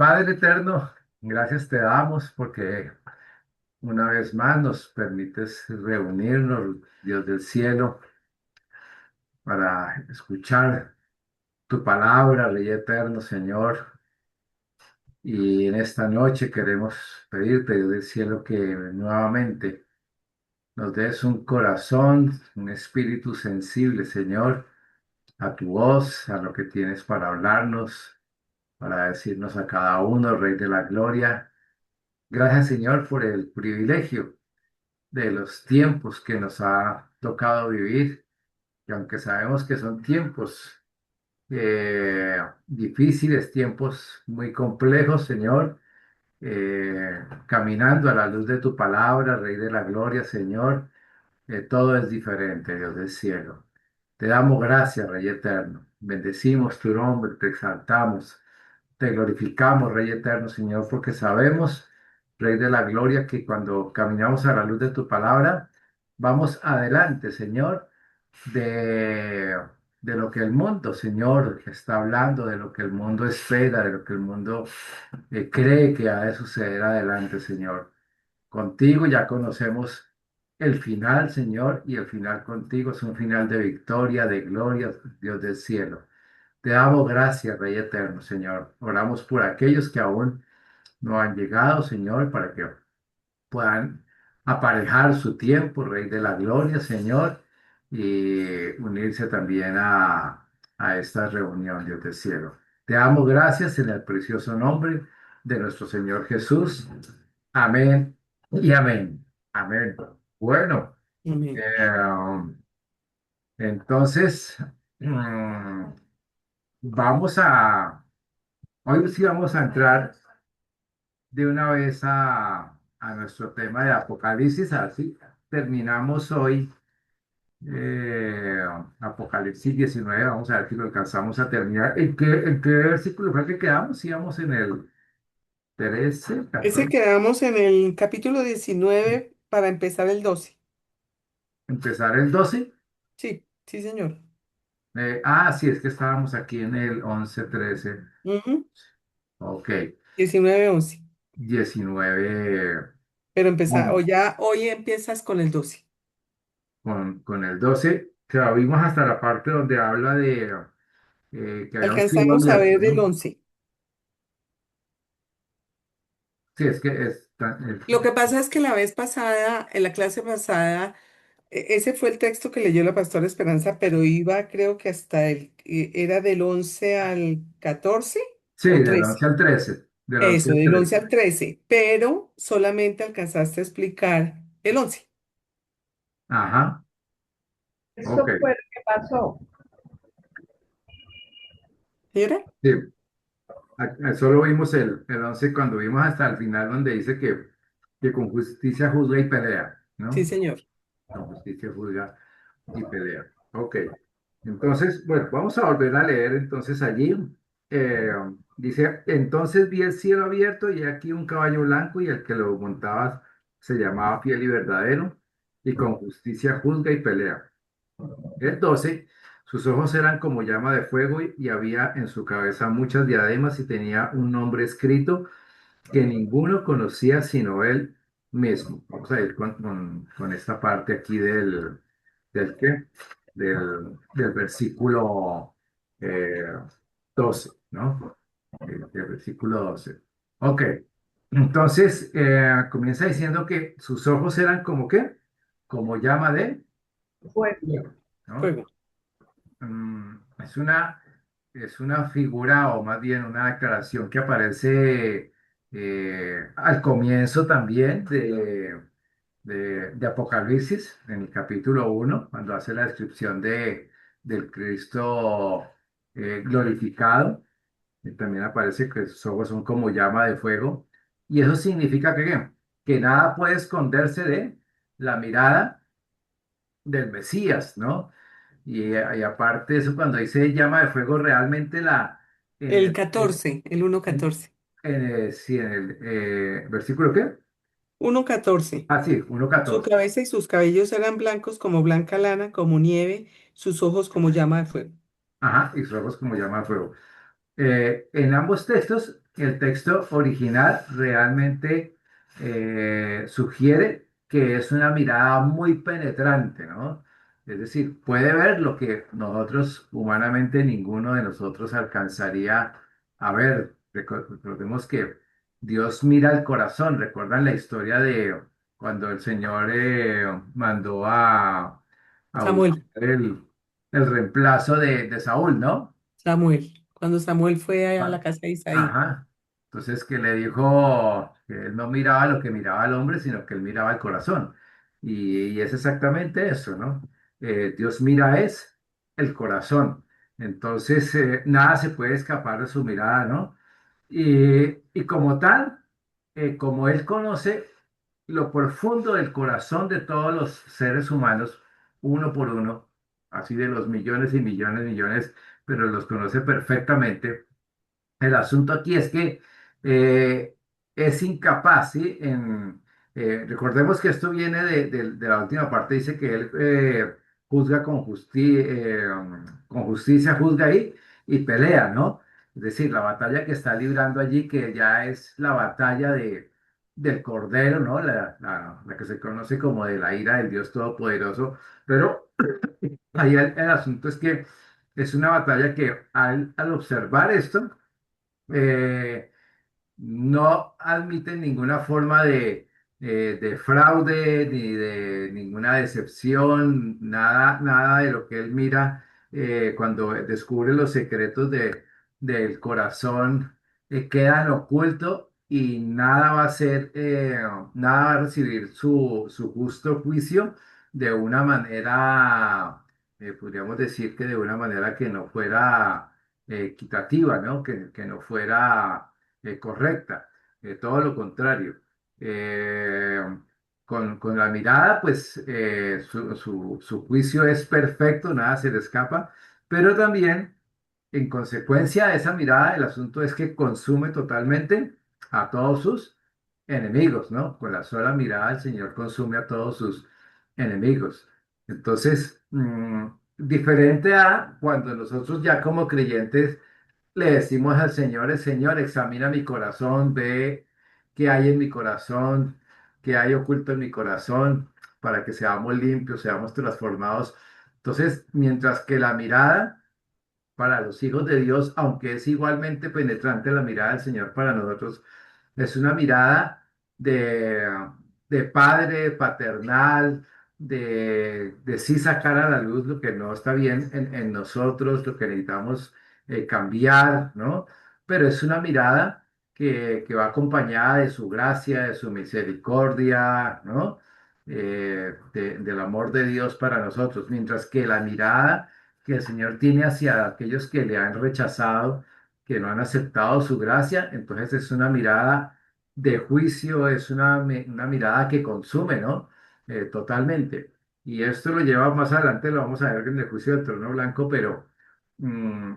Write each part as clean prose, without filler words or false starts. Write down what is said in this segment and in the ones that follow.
Padre eterno, gracias te damos porque una vez más nos permites reunirnos, Dios del cielo, para escuchar tu palabra, Rey eterno, Señor. Y en esta noche queremos pedirte, Dios del cielo, que nuevamente nos des un corazón, un espíritu sensible, Señor, a tu voz, a lo que tienes para hablarnos, para decirnos a cada uno, Rey de la Gloria. Gracias, Señor, por el privilegio de los tiempos que nos ha tocado vivir, y aunque sabemos que son tiempos difíciles, tiempos muy complejos, Señor, caminando a la luz de tu palabra, Rey de la Gloria, Señor, todo es diferente, Dios del cielo. Te damos gracias, Rey eterno. Bendecimos tu nombre, te exaltamos. Te glorificamos, Rey eterno, Señor, porque sabemos, Rey de la gloria, que cuando caminamos a la luz de tu palabra, vamos adelante, Señor, de, de lo que el mundo, Señor, está hablando, de lo que el mundo espera, de lo que el mundo cree que ha de suceder adelante, Señor. Contigo ya conocemos el final, Señor, y el final contigo es un final de victoria, de gloria, Dios del cielo. Te damos gracias, Rey eterno, Señor. Oramos por aquellos que aún no han llegado, Señor, para que puedan aparejar su tiempo, Rey de la Gloria, Señor, y unirse también a esta reunión, Dios del cielo. Te damos gracias en el precioso nombre de nuestro Señor Jesús. Amén y amén. Amén. Bueno, Amén. eh, entonces, mm, vamos a... Hoy sí vamos a entrar de una vez a nuestro tema de Apocalipsis, así terminamos hoy Apocalipsis 19, vamos a ver si lo alcanzamos a terminar. ¿En qué versículo fue que quedamos? Íbamos en el 13, Ese 14, quedamos en el capítulo 19 para empezar el 12. empezar el 12. Sí, sí, señor. Sí, es que estábamos aquí en el 11, 13, Ujú. ok, 19, 11. 19, Pero empezar, o 11. ya hoy empiezas con el 12. Con el 12, o sea, vimos hasta la parte donde habla de que había un cielo Alcanzamos a abierto, ver el ¿no? 11. Sí, es que Lo que pasa es que la vez pasada, en la clase pasada, ese fue el texto que leyó la pastora Esperanza, pero iba creo que hasta era del 11 al 14 sí, o del 11 13. al 13, del 11 Eso, al del 11 13. al 13, pero solamente alcanzaste a explicar el 11. Ajá, ok, Eso fue lo que pasó. ¿Sí era? sí, solo vimos el 11 cuando vimos hasta el final donde dice que con justicia juzga y pelea, Sí, ¿no? señor. Con justicia juzga y pelea. Ok, entonces, bueno, vamos a volver a leer entonces allí. Eh, Dice, entonces vi el cielo abierto y aquí un caballo blanco y el que lo montaba se llamaba Fiel y Verdadero y con justicia juzga y pelea. El 12, sus ojos eran como llama de fuego y había en su cabeza muchas diademas y tenía un nombre escrito que ninguno conocía sino él mismo. Vamos a ir con esta parte aquí del, ¿qué? Del versículo eh, 12, ¿no? Del versículo 12. Ok, entonces comienza diciendo que sus ojos eran como ¿qué? Como llama de Fue fuego, ¿no? Fuego. Mm, es una figura o más bien una declaración que aparece al comienzo también de Apocalipsis, en el capítulo 1 cuando hace la descripción del Cristo glorificado. Y también aparece que sus ojos son como llama de fuego. Y eso significa que nada puede esconderse de la mirada del Mesías, ¿no? Y aparte de eso, cuando dice llama de fuego, realmente en El el, 14, el 1, en, 14. sí, en el versículo ¿qué? 1, 14. Ah, sí, uno Su 14. cabeza y sus cabellos eran blancos como blanca lana, como nieve, sus ojos como llama de fuego. Ajá, y sus ojos como llama de fuego. En ambos textos el texto original realmente sugiere que es una mirada muy penetrante, ¿no? Es decir, puede ver lo que nosotros, humanamente, ninguno de nosotros alcanzaría a ver. Recordemos que Dios mira el corazón. ¿Recuerdan la historia de cuando el Señor mandó a buscar Samuel, el reemplazo de Saúl, ¿no? Samuel, cuando Samuel fue allá a la casa de Isaí. Ajá. Entonces que le dijo que él no miraba lo que miraba el hombre, sino que él miraba el corazón. Y es exactamente eso, ¿no? Dios mira es el corazón. Entonces nada se puede escapar de su mirada, ¿no? Y como tal, como él conoce lo profundo del corazón de todos los seres humanos, uno por uno, así de los millones y millones, millones, pero los conoce perfectamente. El asunto aquí es que es incapaz, ¿sí? Recordemos que esto viene de la última parte, dice que él juzga con justicia, juzga ahí y pelea, ¿no? Es decir, la batalla que está librando allí, que ya es la batalla del Cordero, ¿no? La que se conoce como de la ira del Dios Todopoderoso, pero ahí el asunto es que es una batalla que al observar esto, eh, no admiten ninguna forma de fraude ni de ninguna decepción, nada, nada de lo que él mira cuando descubre los secretos del corazón quedan ocultos y nada va a ser, nada va a recibir su justo juicio de una manera, podríamos decir que de una manera que no fuera equitativa, ¿no? Que no fuera correcta, todo lo contrario. Eh, con la mirada, pues su juicio es perfecto, nada se le escapa, pero también, en consecuencia de esa mirada, el asunto es que consume totalmente a todos sus enemigos, ¿no? Con la sola mirada, el Señor consume a todos sus enemigos. Entonces, diferente a cuando nosotros ya como creyentes le decimos al Señor, el Señor, examina mi corazón, ve qué hay en mi corazón, qué hay oculto en mi corazón, para que seamos limpios, seamos transformados. Entonces, mientras que la mirada para los hijos de Dios, aunque es igualmente penetrante la mirada del Señor para nosotros, es una mirada de, de padre, paternal, de sí sacar a la luz lo que no está bien en nosotros, lo que necesitamos cambiar, ¿no? Pero es una mirada que va acompañada de su gracia, de su misericordia, ¿no? Del amor de Dios para nosotros, mientras que la mirada que el Señor tiene hacia aquellos que le han rechazado, que no han aceptado su gracia, entonces es una mirada de juicio, es una mirada que consume, ¿no? Totalmente. Y esto lo lleva más adelante, lo vamos a ver en el juicio del trono blanco, pero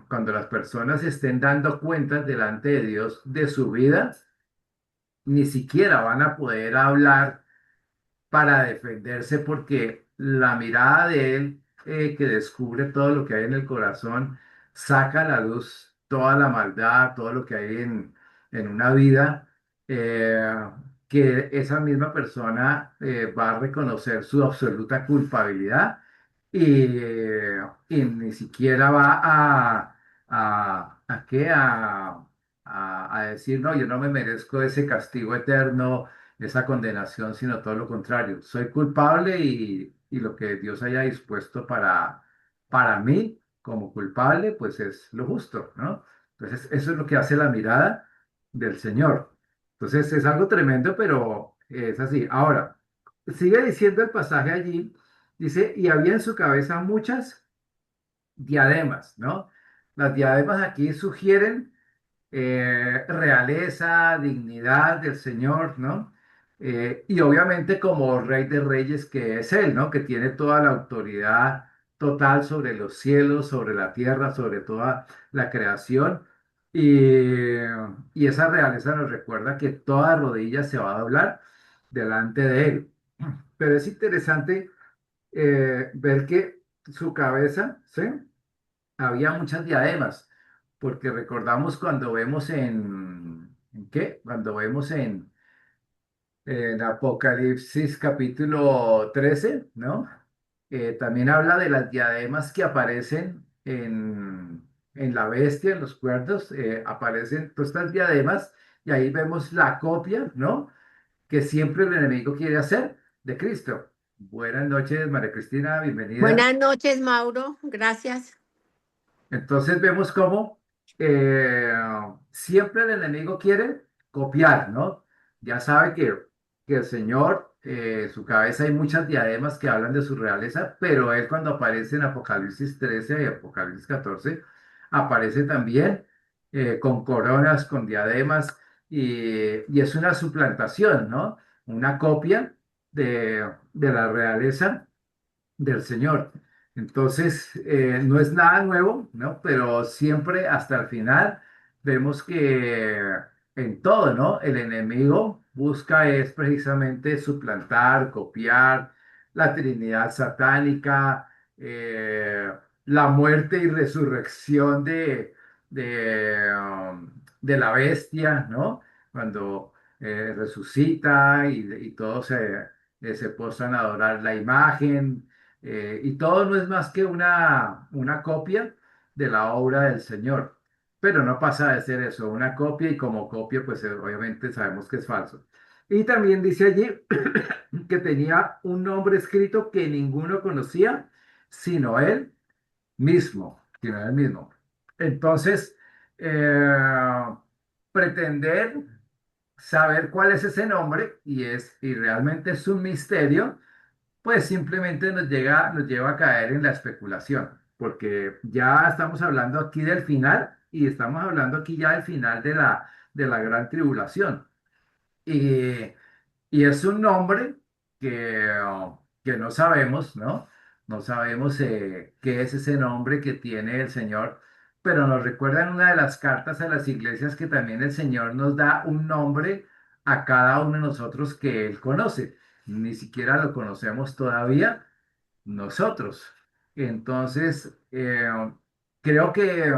cuando las personas estén dando cuentas delante de Dios de su vida, ni siquiera van a poder hablar para defenderse porque la mirada de él, que descubre todo lo que hay en el corazón, saca a la luz toda la maldad, todo lo que hay en una vida, eh, que esa misma persona va a reconocer su absoluta culpabilidad y ni siquiera va a decir, no, yo no me merezco ese castigo eterno, esa condenación, sino todo lo contrario. Soy culpable y lo que Dios haya dispuesto para mí como culpable, pues es lo justo, ¿no? Entonces, eso es lo que hace la mirada del Señor. Entonces, es algo tremendo, pero es así. Ahora, sigue diciendo el pasaje allí, dice, y había en su cabeza muchas diademas, ¿no? Las diademas aquí sugieren realeza, dignidad del Señor, ¿no? Y obviamente como Rey de Reyes que es Él, ¿no? Que tiene toda la autoridad total sobre los cielos, sobre la tierra, sobre toda la creación. Y, y esa realeza nos recuerda que toda rodilla se va a doblar delante de Él. Pero es interesante ver que su cabeza, ¿sí? Había muchas diademas, porque recordamos cuando vemos ¿En qué? Cuando vemos en Apocalipsis capítulo 13, ¿no? También habla de las diademas que aparecen en la bestia, en los cuerdos, aparecen todas estas diademas y ahí vemos la copia, ¿no? Que siempre el enemigo quiere hacer de Cristo. Buenas noches, María Cristina, bienvenida. Buenas noches, Mauro. Gracias. Entonces vemos cómo eh, siempre el enemigo quiere copiar, ¿no? Ya sabe que el Señor, en su cabeza hay muchas diademas que hablan de su realeza, pero él cuando aparece en Apocalipsis 13 y Apocalipsis 14, aparece también con coronas, con diademas, y es una suplantación, ¿no? Una copia de la realeza del Señor. Entonces, no es nada nuevo, ¿no? Pero siempre hasta el final vemos que en todo, ¿no? El enemigo busca es precisamente suplantar, copiar la Trinidad satánica, la muerte y resurrección de la bestia, ¿no? Cuando resucita y todos se postran a adorar la imagen, y todo no es más que una copia de la obra del Señor, pero no pasa de ser eso, una copia y como copia, pues obviamente sabemos que es falso. Y también dice allí que tenía un nombre escrito que ninguno conocía, sino él sino él mismo. Entonces, pretender saber cuál es ese nombre y realmente es un misterio, pues simplemente nos lleva a caer en la especulación, porque ya estamos hablando aquí del final y estamos hablando aquí ya del final de la gran tribulación. Y, y es un nombre que no sabemos, ¿no? No sabemos qué es ese nombre que tiene el Señor, pero nos recuerda en una de las cartas a las iglesias que también el Señor nos da un nombre a cada uno de nosotros que Él conoce. Ni siquiera lo conocemos todavía nosotros. Entonces, creo que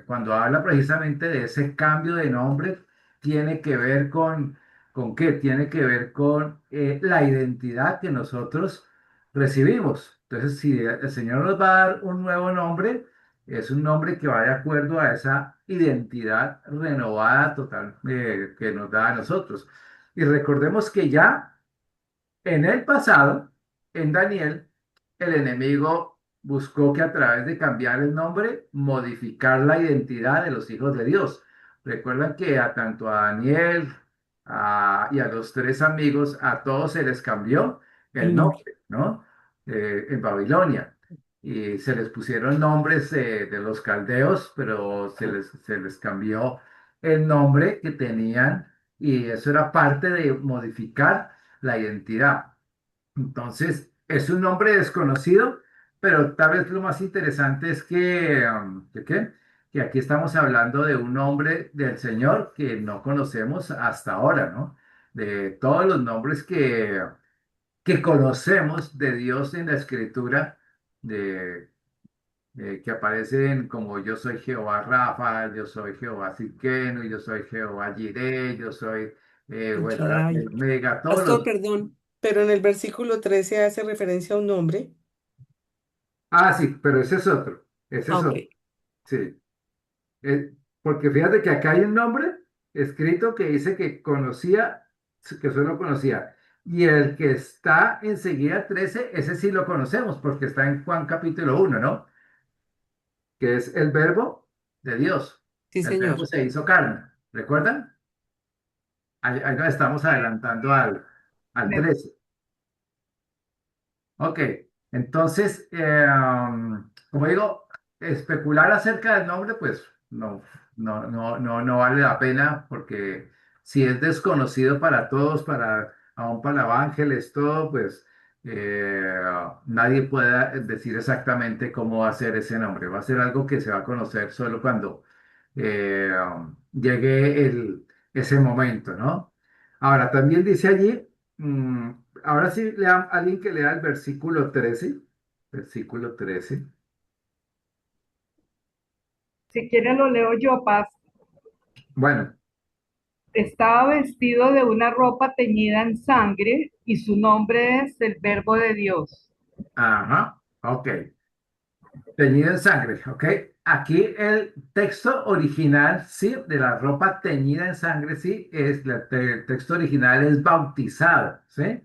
cuando habla precisamente de ese cambio de nombre, tiene que ver ¿con qué? Tiene que ver con la identidad que nosotros recibimos. Entonces, si el Señor nos va a dar un nuevo nombre, es un nombre que va de acuerdo a esa identidad renovada total que nos da a nosotros. Y recordemos que ya en el pasado, en Daniel, el enemigo buscó que a través de cambiar el nombre, modificar la identidad de los hijos de Dios. Recuerdan que a tanto a Daniel y a los tres amigos, a todos se les cambió El el nombre. nombre, ¿no? En Babilonia. Y se les pusieron nombres de los caldeos, pero se les cambió el nombre que tenían y eso era parte de modificar la identidad. Entonces, es un nombre desconocido, pero tal vez lo más interesante es que aquí estamos hablando de un nombre del Señor que no conocemos hasta ahora, ¿no? De todos los nombres que conocemos de Dios en la Escritura, de, que aparecen como yo soy Jehová Rafa, yo soy Jehová Sidkenu, yo soy Jehová Jireh, yo soy El bueno, Shaddai. el Mega, todos Pastor, los. perdón, pero en el versículo 13 hace referencia a un nombre. Ah, sí, pero ese es otro. Ese Ah, es ok. otro. Sí. Porque fíjate que acá hay un nombre escrito que dice que conocía, que solo conocía. Y el que está enseguida 13, ese sí lo conocemos, porque está en Juan capítulo 1, ¿no? Que es el verbo de Dios. Sí, El verbo señor. se hizo carne. ¿Recuerdan? Ahí nos estamos adelantando al Me- 13. Ok, entonces, como digo, especular acerca del nombre, pues no vale la pena porque si es desconocido para todos, aún para ángeles, todo, pues nadie puede decir exactamente cómo va a ser ese nombre. Va a ser algo que se va a conocer solo cuando llegue ese momento, ¿no? Ahora, también dice allí. Ahora sí, alguien que lea el versículo 13. Versículo 13. Si quieren lo leo yo, Paz. Bueno, estaba vestido de una ropa teñida en sangre y su nombre es el Verbo de Dios. Ajá, ok. Teñido en sangre, ok. Aquí el texto original, sí, de la ropa teñida en sangre, sí, el texto original es bautizado, ¿sí?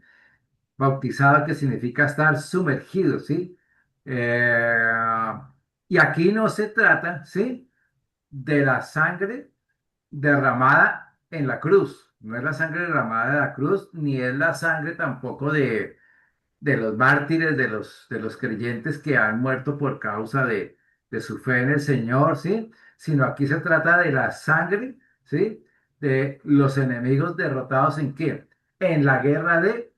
Bautizado que significa estar sumergido, ¿sí? Eh, y aquí no se trata, ¿sí? De la sangre derramada en la cruz. No es la sangre derramada de la cruz, ni es la sangre tampoco de los mártires, de los creyentes que han muerto por causa de su fe en el Señor, ¿sí? Sino aquí se trata de la sangre, ¿sí? De los enemigos derrotados ¿en qué? En la guerra de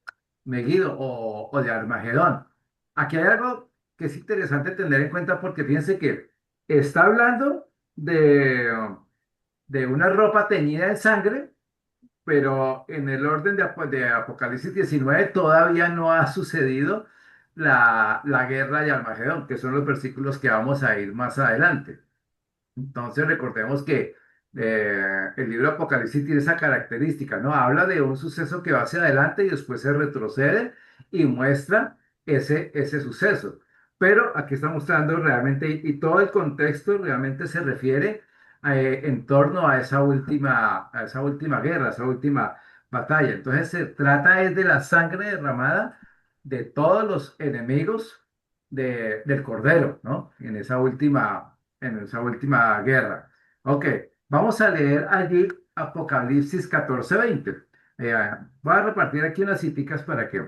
Megiddo o de Armagedón. Aquí hay algo que es interesante tener en cuenta porque fíjense que está hablando de una ropa teñida en sangre, pero en el orden de Apocalipsis 19 todavía no ha sucedido la guerra de Armagedón, que son los versículos que vamos a ir más adelante. Entonces recordemos que el libro de Apocalipsis tiene esa característica, ¿no? Habla de un suceso que va hacia adelante y después se retrocede y muestra ese suceso. Pero aquí está mostrando realmente, y todo el contexto realmente se refiere en torno a esa última guerra, a esa última batalla. Entonces se trata es de la sangre derramada de todos los enemigos del Cordero, ¿no? En esa última guerra. Ok, vamos a leer allí Apocalipsis 14:20. Voy a repartir aquí unas citas para que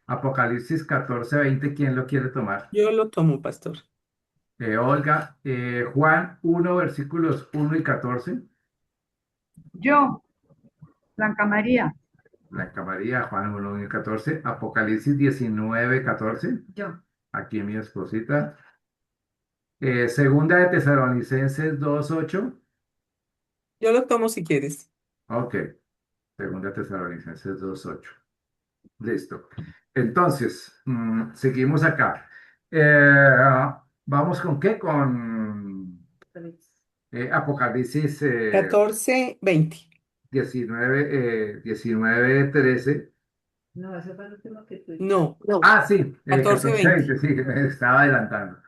Apocalipsis 14:20, ¿quién lo quiere tomar? Yo lo tomo, pastor. Olga, Juan 1, versículos 1 y 14. Yo, Blanca María. Blanca María, Juan 1 y 14. Apocalipsis 19:14. Yo. Aquí mi esposita. Segunda de Tesalonicenses 2:8. Yo lo tomo si quieres. Ok, segunda Tesalonicenses 2:8. Listo. Entonces, seguimos acá. ¿Vamos con qué? Con Apocalipsis 14:20. 19:13. No, ese fue el último que tú. No, Ah, sí, 14:20. 14:20, sí, me estaba adelantando.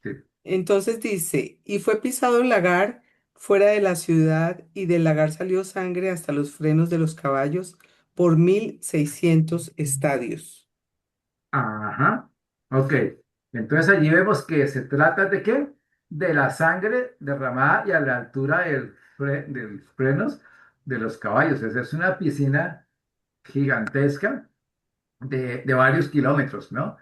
Sí. Entonces dice, y fue pisado el lagar fuera de la ciudad, y del lagar salió sangre hasta los frenos de los caballos por 1,600 estadios. Ajá, ok. Entonces allí vemos que se trata de qué? De la sangre derramada y a la altura de los frenos de los caballos. Esa es una piscina gigantesca de varios kilómetros, ¿no?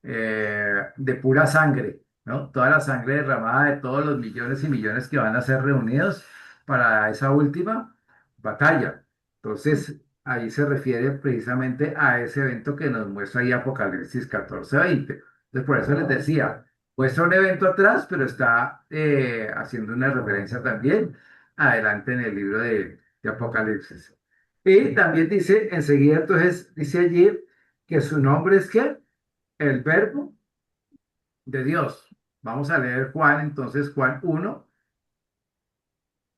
De pura sangre, ¿no? Toda la sangre derramada de todos los millones y millones que van a ser reunidos para esa última batalla. Entonces, ahí se refiere precisamente a ese evento que nos muestra ahí Apocalipsis 14:20. Entonces, por eso les decía, muestra un evento atrás, pero está haciendo una referencia también adelante en el libro de Apocalipsis. Y también dice, enseguida, entonces, dice allí que su nombre es ¿qué? El verbo de Dios. Vamos a leer Juan, entonces, Juan 1,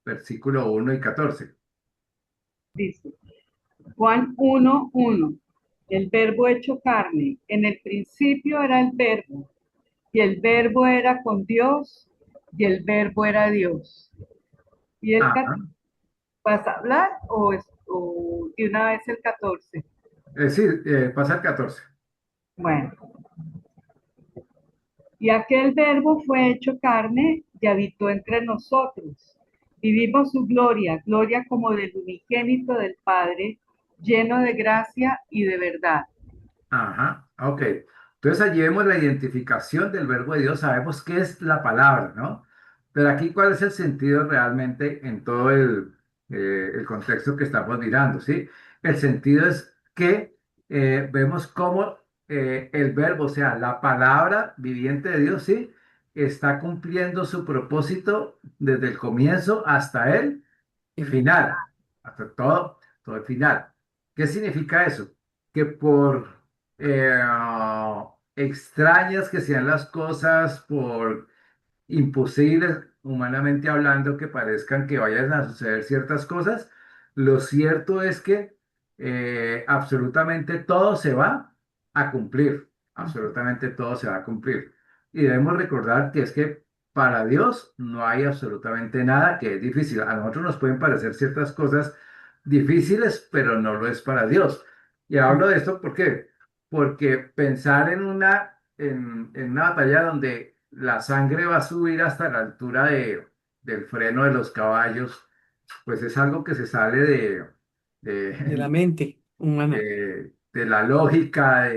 versículo 1 y 14. Dice, Juan 1:1. El Verbo hecho carne. En el principio era el Verbo, y el Verbo era con Dios, y el Verbo era Dios. ¿Y el Ajá. vas a hablar o de una vez el 14? Sí, pasa el 14. Bueno, y aquel Verbo fue hecho carne y habitó entre nosotros. Vivimos su gloria, gloria como del unigénito del Padre, lleno de gracia y de verdad. Ajá, ok. Entonces allí vemos la identificación del verbo de Dios, sabemos qué es la palabra, ¿no? Pero aquí, ¿cuál es el sentido realmente en todo el contexto que estamos mirando, ¿sí? El sentido es que vemos cómo el verbo, o sea, la palabra viviente de Dios, ¿sí? Está cumpliendo su propósito desde el comienzo hasta el final, hasta todo el final. ¿Qué significa eso? Que por extrañas que sean las cosas, por imposibles, humanamente hablando, que parezcan que vayan a suceder ciertas cosas, Lo cierto es que absolutamente todo se va a cumplir, absolutamente todo se va a cumplir. Y debemos recordar que es que para Dios no hay absolutamente nada que es difícil. A nosotros nos pueden parecer ciertas cosas difíciles, pero no lo es para Dios. Y hablo de esto ¿por qué? Porque pensar en una batalla donde la sangre va a subir hasta la altura del freno de los caballos, pues es algo que se sale de la de, mente humana. de la lógica,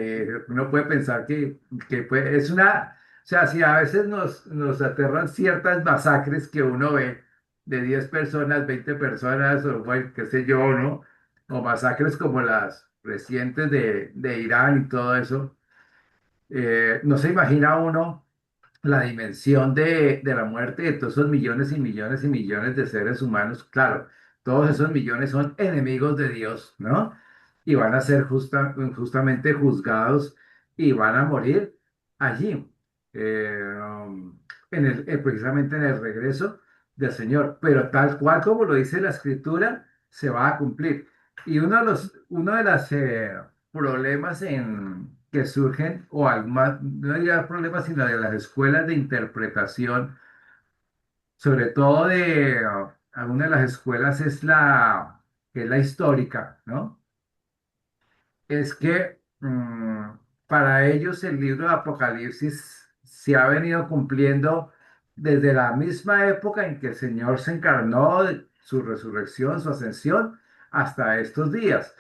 uno puede pensar es una, o sea, si a veces nos aterran ciertas masacres que uno ve de 10 personas, 20 personas, o bueno, qué sé yo, ¿no? O masacres como las recientes de Irán y todo eso, no se imagina uno la dimensión de la muerte de todos esos millones y millones y millones de seres humanos. Claro, todos esos millones son enemigos de Dios, ¿no? Y van a ser justamente juzgados y van a morir allí, precisamente en el regreso del Señor. Pero tal cual como lo dice la Escritura, se va a cumplir. Y uno de los problemas que surgen, o no diría problemas, sino de las escuelas de interpretación, sobre todo de alguna de las escuelas que es la histórica, ¿no? Es que para ellos el libro de Apocalipsis se ha venido cumpliendo desde la misma época en que el Señor se encarnó, su resurrección, su ascensión, hasta estos días.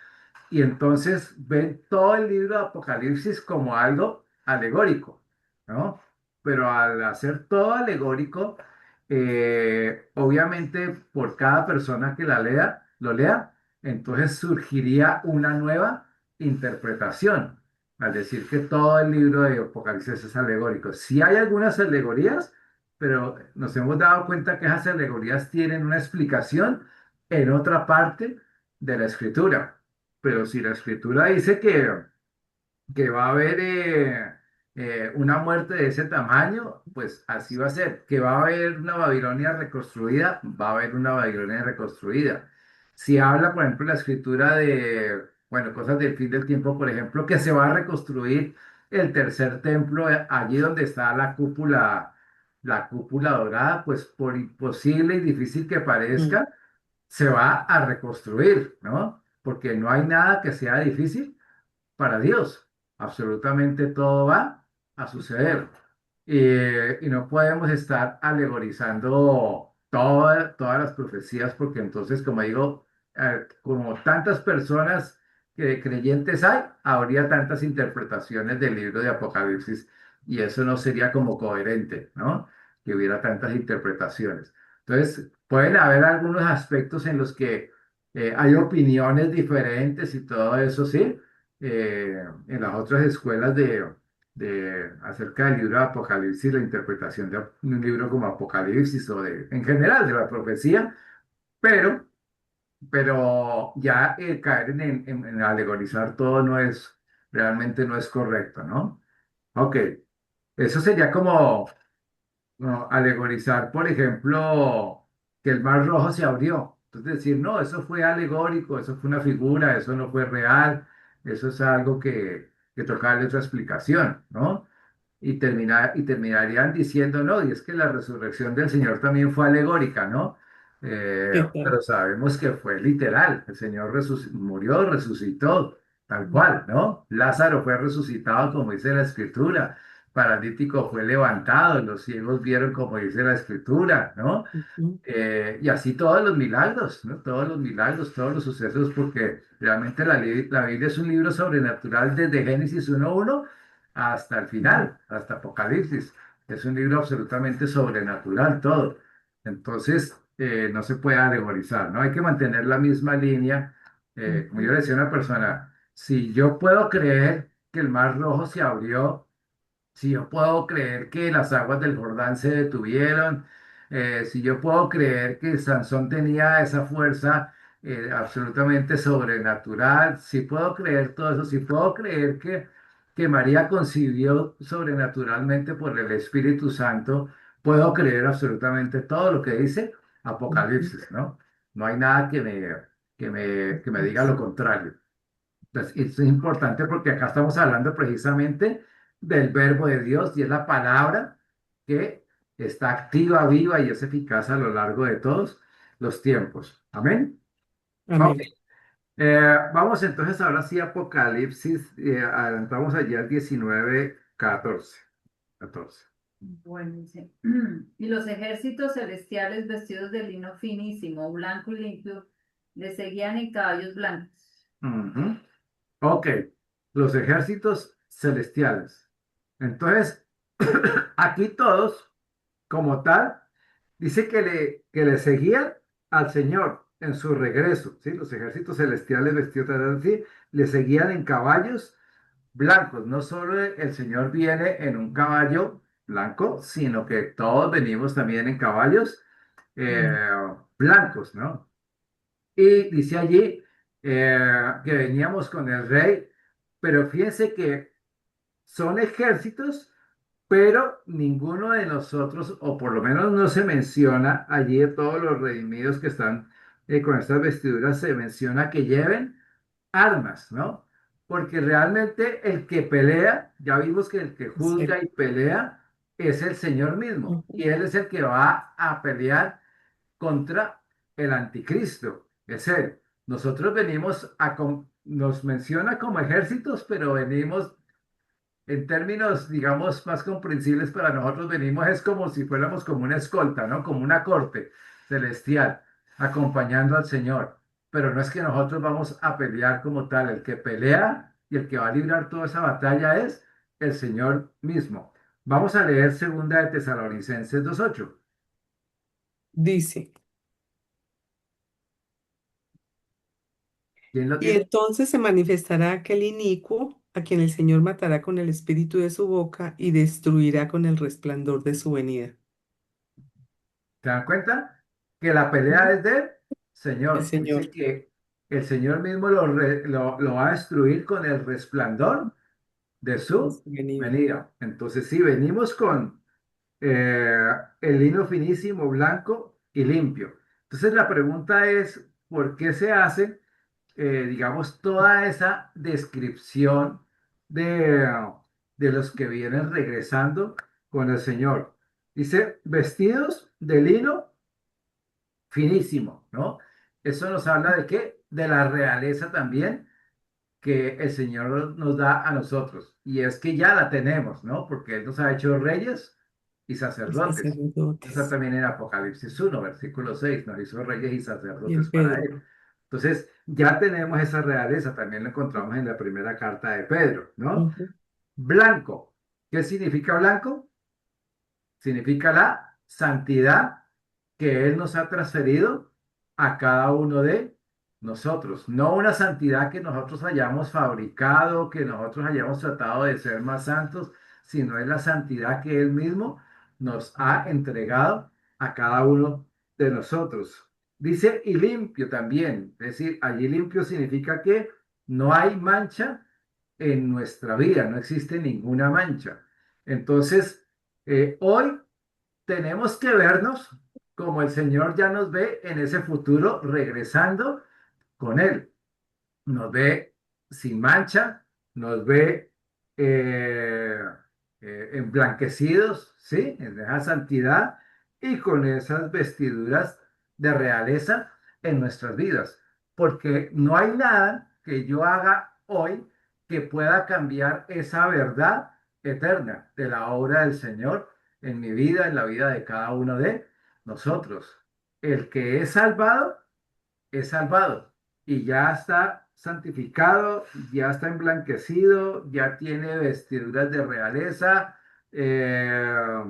Y entonces ven todo el libro de Apocalipsis como algo alegórico, ¿no? Pero al hacer todo alegórico, obviamente por cada persona que lo lea, entonces surgiría una nueva interpretación, al decir que todo el libro de Apocalipsis es alegórico. Sí hay algunas alegorías, pero nos hemos dado cuenta que esas alegorías tienen una explicación en otra parte de la escritura. Pero si la escritura dice que va a haber una muerte de ese tamaño, pues así va a ser. Que va a haber una Babilonia reconstruida, va a haber una Babilonia reconstruida. Si habla, por ejemplo, la escritura de, bueno, cosas del fin del tiempo, por ejemplo, que se va a reconstruir el tercer templo, allí donde está la cúpula dorada, pues por imposible y difícil que Mm, parezca, se va a reconstruir, ¿no? Porque no hay nada que sea difícil para Dios. Absolutamente todo va a suceder. Y no podemos estar alegorizando todas las profecías porque entonces, como digo, como tantas personas que creyentes hay, habría tantas interpretaciones del libro de Apocalipsis y eso no sería como coherente, ¿no? Que hubiera tantas interpretaciones. Entonces, pueden haber algunos aspectos en los que hay opiniones diferentes y todo eso, sí, en las otras escuelas acerca del libro de Apocalipsis, la interpretación de un libro como Apocalipsis en general de la profecía, pero, pero ya caer en alegorizar todo realmente no es correcto, ¿no? Ok, eso sería como no, alegorizar, por ejemplo, que el mar rojo se abrió. Entonces decir, no, eso fue alegórico, eso fue una figura, eso no fue real, eso es algo que toca darle otra explicación, ¿no? Y terminarían diciendo, no, y es que la resurrección del Señor también fue alegórica, ¿no? ¿qué tal? Pero sabemos que fue literal, el Señor murió, resucitó, tal cual, ¿no? Lázaro fue resucitado como dice la Escritura, paralítico fue levantado, los ciegos vieron como dice la Escritura, ¿no? Ujú, Y así todos los milagros, ¿no? Todos los milagros, todos los sucesos, porque realmente la Biblia es un libro sobrenatural desde Génesis 1:1 hasta el final, hasta Apocalipsis. Es un libro absolutamente sobrenatural todo. Entonces, no se puede alegorizar, ¿no? Hay que mantener la misma línea. Como yo ujú, le decía a una persona, si yo puedo creer que el mar rojo se abrió, si yo puedo creer que las aguas del Jordán se detuvieron, si yo puedo creer que Sansón tenía esa fuerza absolutamente sobrenatural, si puedo creer todo eso, si puedo creer que María concibió sobrenaturalmente por el Espíritu Santo, puedo creer absolutamente todo lo que dice ujú. Apocalipsis, ¿no? No hay nada que me diga lo contrario. Entonces, eso es importante porque acá estamos hablando precisamente del verbo de Dios y es la palabra que está activa, viva y es eficaz a lo largo de todos los tiempos. Amén. Ok. Amén. Vamos entonces ahora sí a Apocalipsis, adentramos allí al 19, 14. 14. Bueno, dice, y los ejércitos celestiales vestidos de lino finísimo, blanco y limpio, le seguían en caballos blancos. Ujú. Ok, los ejércitos celestiales. Entonces, aquí todos, como tal, dice que le seguían al Señor en su regreso, ¿sí? Los ejércitos celestiales vestidos así, le seguían en caballos blancos. No solo el Señor viene en un caballo blanco, sino que todos venimos también en caballos Mm. eh, blancos, ¿no? Y dice allí que veníamos con el rey, pero fíjense que son ejércitos, pero ninguno de nosotros, o por lo menos no se menciona allí de todos los redimidos que están con estas vestiduras, se menciona que lleven armas, ¿no? Porque realmente el que pelea, ya vimos que el que Sí. juzga y pelea es el Señor mismo, Ujú. y Él es el que va a pelear contra el anticristo, es Él. Nosotros venimos nos menciona como ejércitos, pero venimos en términos, digamos, más comprensibles para nosotros, venimos es como si fuéramos como una escolta, ¿no? Como una corte celestial, acompañando al Señor. Pero no es que nosotros vamos a pelear como tal. El que pelea y el que va a librar toda esa batalla es el Señor mismo. Vamos a leer segunda de Tesalonicenses 2:8. Dice, ¿Quién lo y tiene? entonces se manifestará aquel inicuo a quien el Señor matará con el espíritu de su boca y destruirá con el resplandor de su venida. ¿Se dan cuenta? Que la pelea Ujú. es del El Señor. Dice Señor que el Señor mismo lo va a destruir con el resplandor de de su su venida. venida. Entonces, sí, venimos con eh, el lino finísimo, blanco y limpio. Entonces, la pregunta es, ¿por qué se hace, digamos, toda esa descripción de, de los que vienen regresando con el Señor? Dice, vestidos de lino finísimo, ¿no? Eso nos habla de qué? De la realeza también que el Señor nos da a nosotros. Y es que ya la tenemos, ¿no? Porque Él nos ha hecho reyes y Y sacerdotes. Está sacerdotes también en Apocalipsis 1 versículo 6 nos hizo reyes y y sacerdotes en para Pedro. Él. Entonces, ya tenemos esa realeza, también lo encontramos en la primera carta de Pedro, ¿no? Ujú. Blanco. ¿Qué significa blanco? Significa la santidad que Él nos ha transferido a cada uno de nosotros. No una santidad que nosotros hayamos fabricado, que nosotros hayamos tratado de ser más santos, sino es la santidad que Él mismo nos ha entregado a cada uno de nosotros. Dice, y limpio también. Es decir, allí limpio significa que no hay mancha en nuestra vida, no existe ninguna mancha. Entonces, hoy tenemos que vernos como el Señor ya nos ve en ese futuro regresando con Él. Nos ve sin mancha, nos ve eh, emblanquecidos, ¿sí? En esa santidad y con esas vestiduras de realeza en nuestras vidas. Porque no hay nada que yo haga hoy que pueda cambiar esa verdad eterna de la obra del Señor en mi vida, en la vida de cada uno de nosotros. El que es salvado y ya está santificado, ya está emblanquecido, ya tiene vestiduras de realeza, eh,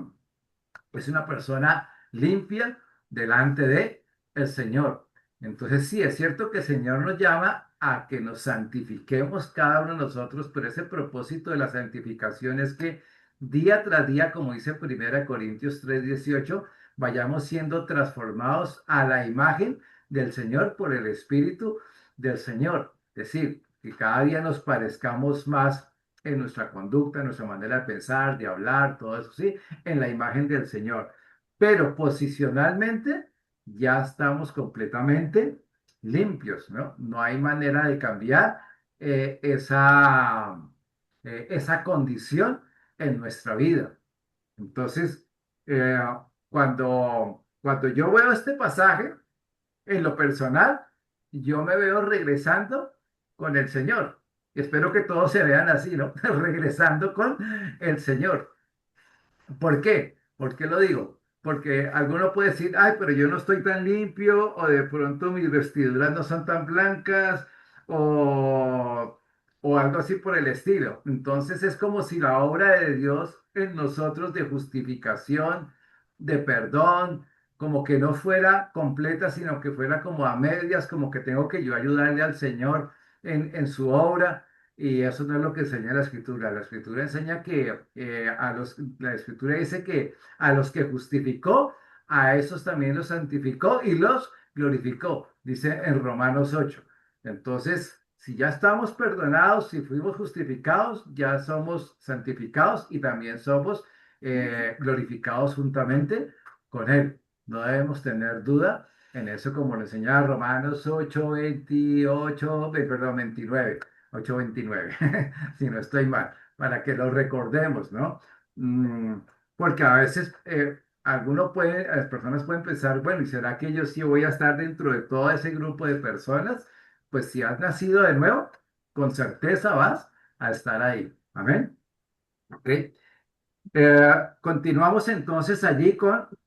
es una persona limpia delante de el Señor. Entonces sí, es cierto que el Señor nos llama a que nos santifiquemos cada uno de nosotros, pero ese propósito de la santificación es que día tras día, como dice 1 Corintios 3:18, vayamos siendo transformados a la imagen del Señor por el Espíritu del Señor. Es decir, que cada día nos parezcamos más en nuestra conducta, en nuestra manera de pensar, de hablar, todo eso, ¿sí? En la imagen del Señor. Pero posicionalmente ya estamos completamente limpios, ¿no? No hay manera de cambiar esa condición en nuestra vida. Entonces, eh, cuando yo veo este pasaje, en lo personal, yo me veo regresando con el Señor. Y espero que todos se vean así, ¿no? Regresando con el Señor. ¿Por qué? ¿Por qué lo digo? Porque alguno puede decir, ay, pero yo no estoy tan limpio, o de pronto mis vestiduras no son tan blancas, o, o algo así por el estilo. Entonces es como si la obra de Dios en nosotros de justificación, de perdón, como que no fuera completa, sino que fuera como a medias, como que tengo que yo ayudarle al Señor en su obra. Y eso no es lo que enseña la escritura. La escritura enseña que la escritura dice que a los que justificó, a esos también los santificó y los glorificó, dice en Romanos 8. Entonces, si ya estamos perdonados, si fuimos justificados, ya somos santificados y también somos glorificados juntamente con Él. No debemos tener duda en eso, como lo enseña Romanos 8 28 perdón, 29. 8:29, si no estoy mal, para que lo recordemos, ¿no? Mm, Porque a veces las personas pueden pensar, bueno, ¿y será que yo sí voy a estar dentro de todo ese grupo de personas? Pues si has nacido de nuevo, con certeza vas a estar ahí. Amén. ¿Ok? Continuamos entonces allí ¿con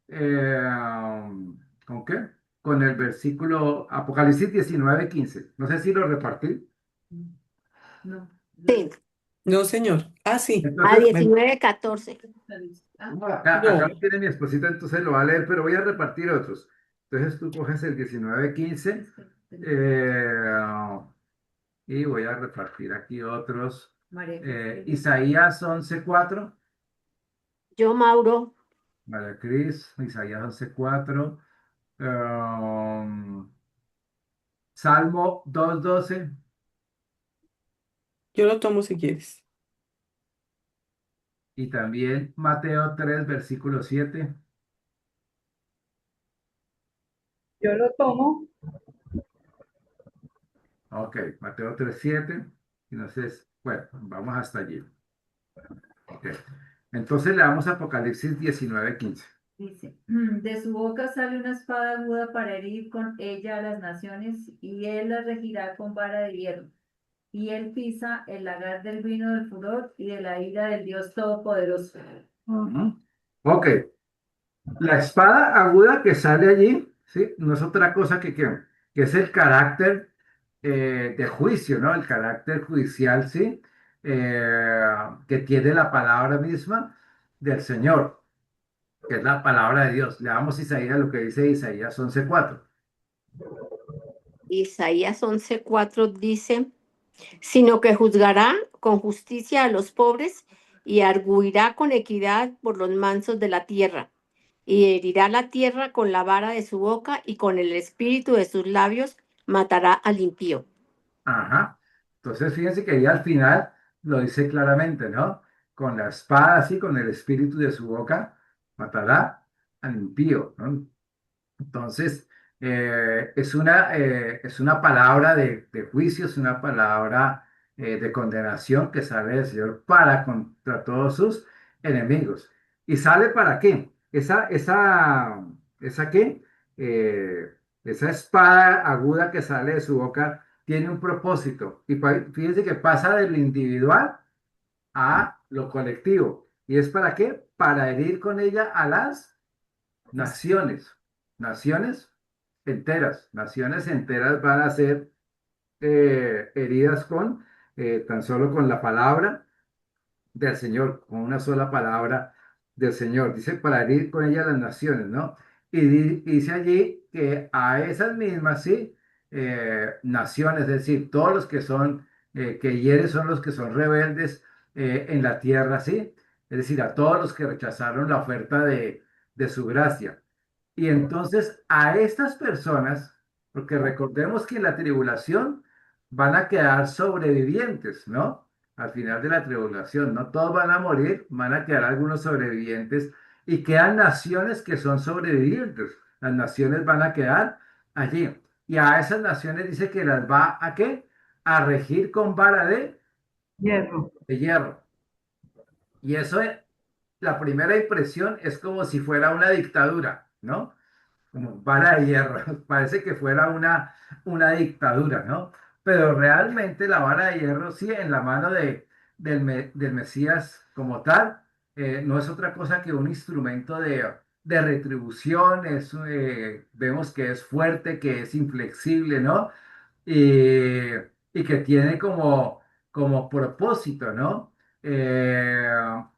qué? Con el versículo Apocalipsis 19:15. No sé si lo repartí. No. Sí, No, señor. Ah, sí. a Entonces, 19:14. Ah, acá No. lo tiene mi esposita, entonces lo va a leer, pero voy a repartir otros. Entonces tú coges el 19:15 y voy a repartir aquí otros. María Cristina. Isaías 11:4, Yo, Mauro, María Cris, Isaías 11:4, Salmo 2:12 Yo lo tomo si quieres. y también Mateo 3:7. Yo lo tomo. Ok, Mateo 3:7. Entonces, bueno, vamos hasta allí. Ok. Entonces le damos Apocalipsis 19:15. Dice, de su boca sale una espada aguda para herir con ella a las naciones, y él las regirá con vara de hierro. Y él pisa el lagar del vino del furor y de la ira del Dios Todopoderoso. Ujú. Ok, la espada aguda que sale allí, ¿sí? No es otra cosa que es el carácter de juicio, ¿no? El carácter judicial, ¿sí? Que tiene la palabra misma del Señor, que es la palabra de Dios. Le damos a Isaías lo que dice Isaías 11:4. Isaías 11:4 dice, sino que juzgará con justicia a los pobres y arguirá con equidad por los mansos de la tierra, y herirá la tierra con la vara de su boca y con el espíritu de sus labios matará al impío. Ajá. Entonces, fíjense que ahí al final lo dice claramente, ¿no? Con la espada, así, con el espíritu de su boca, matará al impío, ¿no? Entonces, es una palabra de juicio, es una palabra de condenación que sale del Señor para contra todos sus enemigos. ¿Y sale para qué? Esa qué? Esa espada aguda que sale de su boca tiene un propósito. Y fíjense que pasa de lo individual a lo colectivo. ¿Y es para qué? Para herir con ella a las naciones, naciones enteras van a ser heridas con tan solo con la palabra del Señor, con una sola palabra del Señor. Dice para herir con ella las naciones, ¿no? Y dice allí que a esas mismas, sí, naciones, es decir, todos los que son, que hieren son los que son rebeldes en la tierra, sí, es decir, a todos los que rechazaron la oferta de su gracia. Y entonces a estas personas, porque recordemos que en la tribulación van a quedar sobrevivientes, ¿no? Al final de la tribulación, no todos van a morir, van a quedar algunos sobrevivientes y quedan naciones que son sobrevivientes. Las naciones van a quedar allí. y a esas naciones dice que las va a ¿qué? A regir con vara Hierro. de hierro. Y eso, la primera impresión es como si fuera una dictadura, ¿no? Como vara de hierro, parece que fuera una dictadura, ¿no? Pero realmente la vara de hierro, sí, en la mano del Mesías como tal, no es otra cosa que un instrumento de retribución, vemos que es fuerte, que es inflexible, ¿no? y, y que tiene como propósito, ¿no?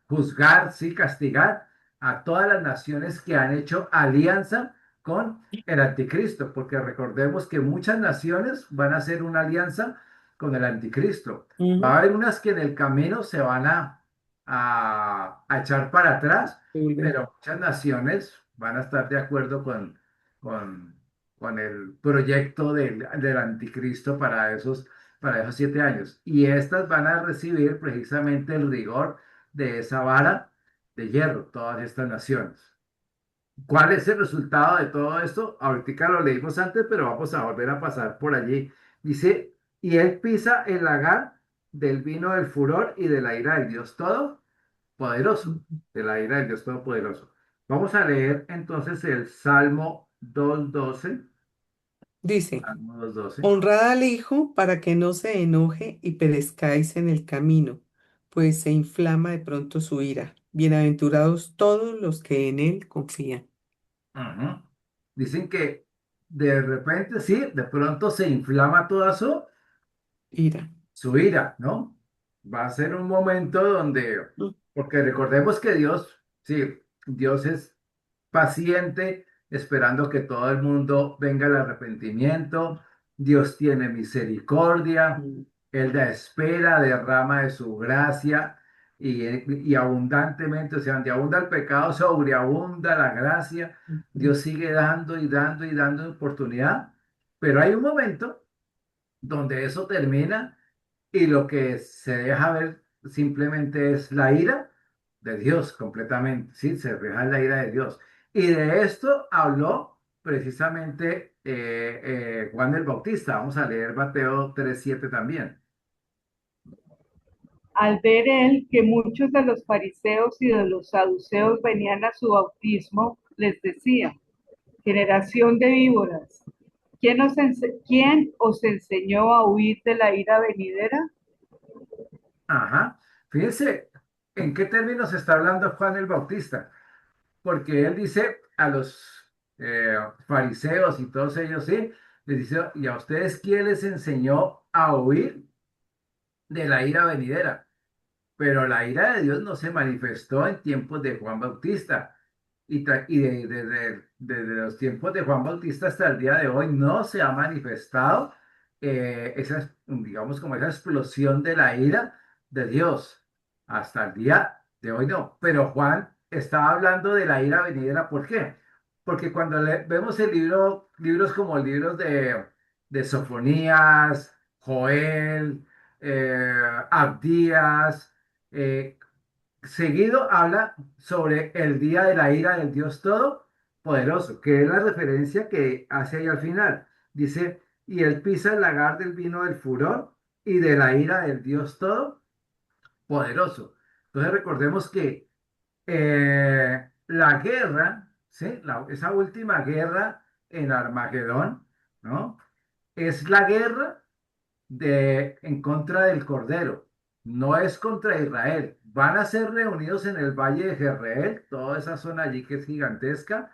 Juzgar, sí, castigar a todas las naciones que han hecho alianza con el anticristo, porque recordemos que muchas naciones van a hacer una alianza con el anticristo. Va a Ujú. haber unas que en el camino se van a echar para atrás, Volver. pero muchas naciones van a estar de acuerdo con, con el proyecto del anticristo para esos 7 años. Y estas van a recibir precisamente el rigor de esa vara de hierro, todas estas naciones. ¿Cuál es el resultado de todo esto? Ahorita lo leímos antes, pero vamos a volver a pasar por allí. Dice, y él pisa el lagar del vino del furor y de la ira del Dios Todopoderoso, de la ira del Dios Todopoderoso. Vamos a leer entonces el Salmo 2:12. Dice, Salmo 2:12. honrad al Hijo para que no se enoje y perezcáis en el camino, pues se inflama de pronto su ira. Bienaventurados todos los que en él confían. Ujú. Dicen que de repente, sí, de pronto se inflama toda Ira. su ira, ¿no? Va a ser un momento donde, Mm, porque recordemos que Dios, sí, Dios es paciente, esperando que todo el mundo venga al arrepentimiento. Dios tiene misericordia, mm, Él da espera, derrama de su gracia y abundantemente, o sea, donde abunda el pecado, sobreabunda la gracia. mm, Dios sigue dando y dando y dando oportunidad, pero hay un momento donde eso termina y lo que se deja ver simplemente es la ira de Dios completamente, ¿sí? Se refleja la ira de Dios. Y de esto habló precisamente Juan el Bautista. Vamos a leer Mateo 3:7 también. Al ver él que muchos de los fariseos y de los saduceos venían a su bautismo, les decía, generación de víboras, ¿quién os enseñó a huir de la ira venidera? Ajá. Fíjense en qué términos está hablando Juan el Bautista, porque él dice a los fariseos y todos ellos, sí, les dice, ¿y a ustedes quién les enseñó a huir de la ira venidera? Pero la ira de Dios no se manifestó en tiempos de Juan Bautista. Desde los tiempos de Juan Bautista hasta el día de hoy no se ha manifestado digamos, como esa explosión de la ira de Dios. Hasta el día de hoy no. Pero Juan estaba hablando de la ira venidera. ¿Por qué? Porque cuando vemos libros como libros de Sofonías, Joel, Abdías, eh, seguido habla sobre el día de la ira del Dios Todopoderoso, que es la referencia que hace ahí al final. Dice, y él pisa el lagar del vino del furor y de la ira del Dios Todopoderoso. Entonces recordemos que la guerra, ¿sí? Esa última guerra en Armagedón, ¿no? Es la guerra en contra del Cordero, no es contra Israel. Van a ser reunidos en el valle de Jezreel, toda esa zona allí que es gigantesca,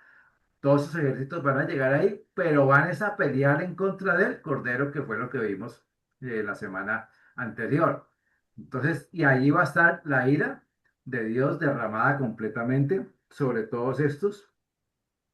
todos esos ejércitos van a llegar ahí, pero van es a pelear en contra del Cordero, que fue lo que vimos la semana anterior. Entonces, y allí va a estar la ira de Dios derramada completamente sobre todos estos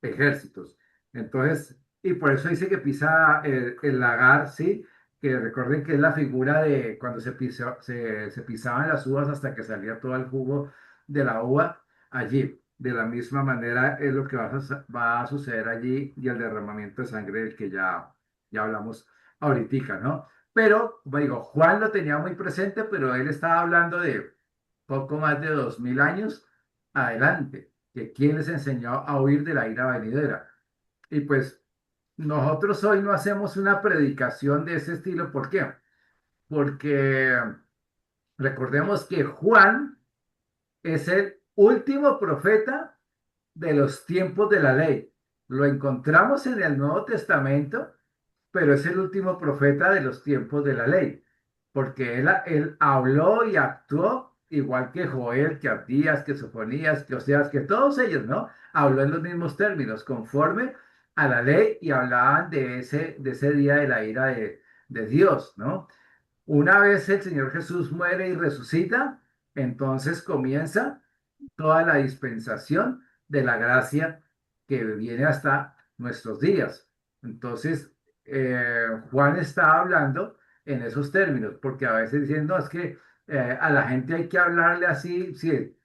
ejércitos. Entonces, y por eso dice que pisa el lagar, ¿sí? Que recuerden que es la figura de cuando se pisaban las uvas hasta que salía todo el jugo de la uva allí. De la misma manera es lo que va a suceder allí y el derramamiento de sangre del que ya hablamos ahorita, ¿no? Pero, como digo, Juan lo tenía muy presente, pero él estaba hablando de poco más de 2000 años adelante que quién les enseñó a huir de la ira venidera. Y pues nosotros hoy no hacemos una predicación de ese estilo. ¿Por qué? Porque recordemos que Juan es el último profeta de los tiempos de la ley. Lo encontramos en el Nuevo Testamento, pero es el último profeta de los tiempos de la ley, porque él habló y actuó igual que Joel, que Abdías, que Sofonías, que Oseas, que todos ellos, ¿no? Habló en los mismos términos, conforme a la ley, y hablaban de ese día de la ira de Dios, ¿no? Una vez el Señor Jesús muere y resucita, entonces comienza toda la dispensación de la gracia que viene hasta nuestros días. Entonces, Juan está hablando en esos términos, porque a veces dicen, no, es que a la gente hay que hablarle así. Sí,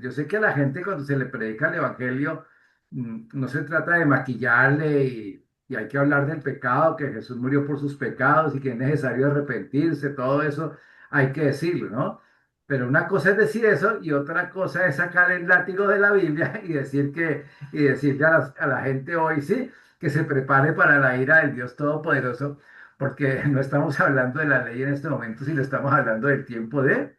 yo sé que a la gente cuando se le predica el Evangelio, no se trata de maquillarle y hay que hablar del pecado, que Jesús murió por sus pecados y que es necesario arrepentirse, todo eso hay que decirlo, ¿no? Pero una cosa es decir eso y otra cosa es sacar el látigo de la Biblia y decirle a la gente hoy sí que se prepare para la ira del Dios Todopoderoso, porque no estamos hablando de la ley en este momento, sino estamos hablando del tiempo de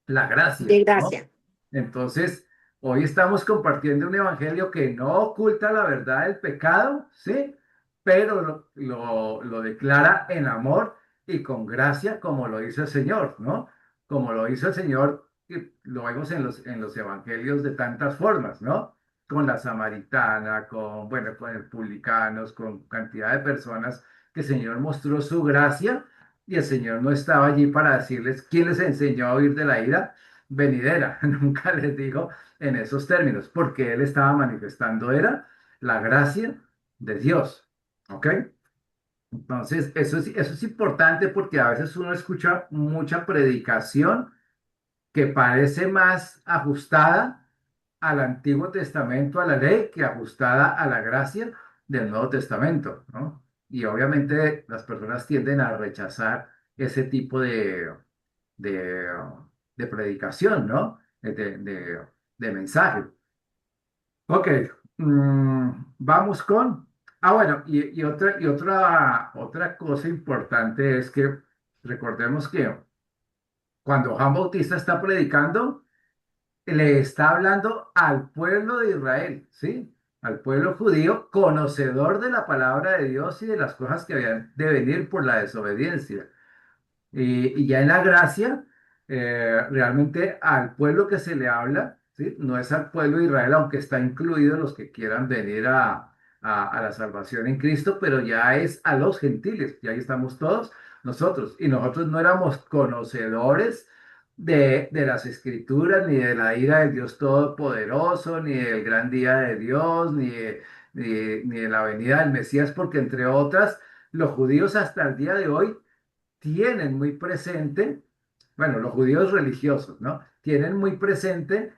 la gracia, De ¿no? gracia. Entonces, hoy estamos compartiendo un evangelio que no oculta la verdad del pecado, ¿sí? Pero lo declara en amor y con gracia, como lo hizo el Señor, ¿no? Como lo hizo el Señor, y lo vemos en los evangelios de tantas formas, ¿no? Con la samaritana, bueno, con el publicanos, con cantidad de personas que el Señor mostró su gracia y el Señor no estaba allí para decirles quién les enseñó a huir de la ira venidera. Nunca les dijo en esos términos, porque Él estaba manifestando, era la gracia de Dios. ¿Ok? Entonces, eso es importante porque a veces uno escucha mucha predicación que parece más ajustada al Antiguo Testamento, a la ley, que ajustada a la gracia del Nuevo Testamento, ¿no? Y obviamente las personas tienden a rechazar ese tipo de, de predicación, ¿no? De mensaje. Ok, vamos con... Ah, bueno, otra cosa importante es que recordemos que cuando Juan Bautista está predicando, le está hablando al pueblo de Israel, ¿sí? Al pueblo judío, conocedor de la palabra de Dios y de las cosas que habían de venir por la desobediencia. Y ya en la gracia, realmente al pueblo que se le habla, ¿sí? No es al pueblo de Israel, aunque está incluido los que quieran venir a la salvación en Cristo, pero ya es a los gentiles, y ahí estamos todos nosotros. Y nosotros no éramos conocedores de las escrituras, ni de la ira del Dios Todopoderoso, ni del gran día de Dios, ni de la venida del Mesías, porque entre otras, los judíos hasta el día de hoy tienen muy presente, bueno, los judíos religiosos, ¿no? Tienen muy presente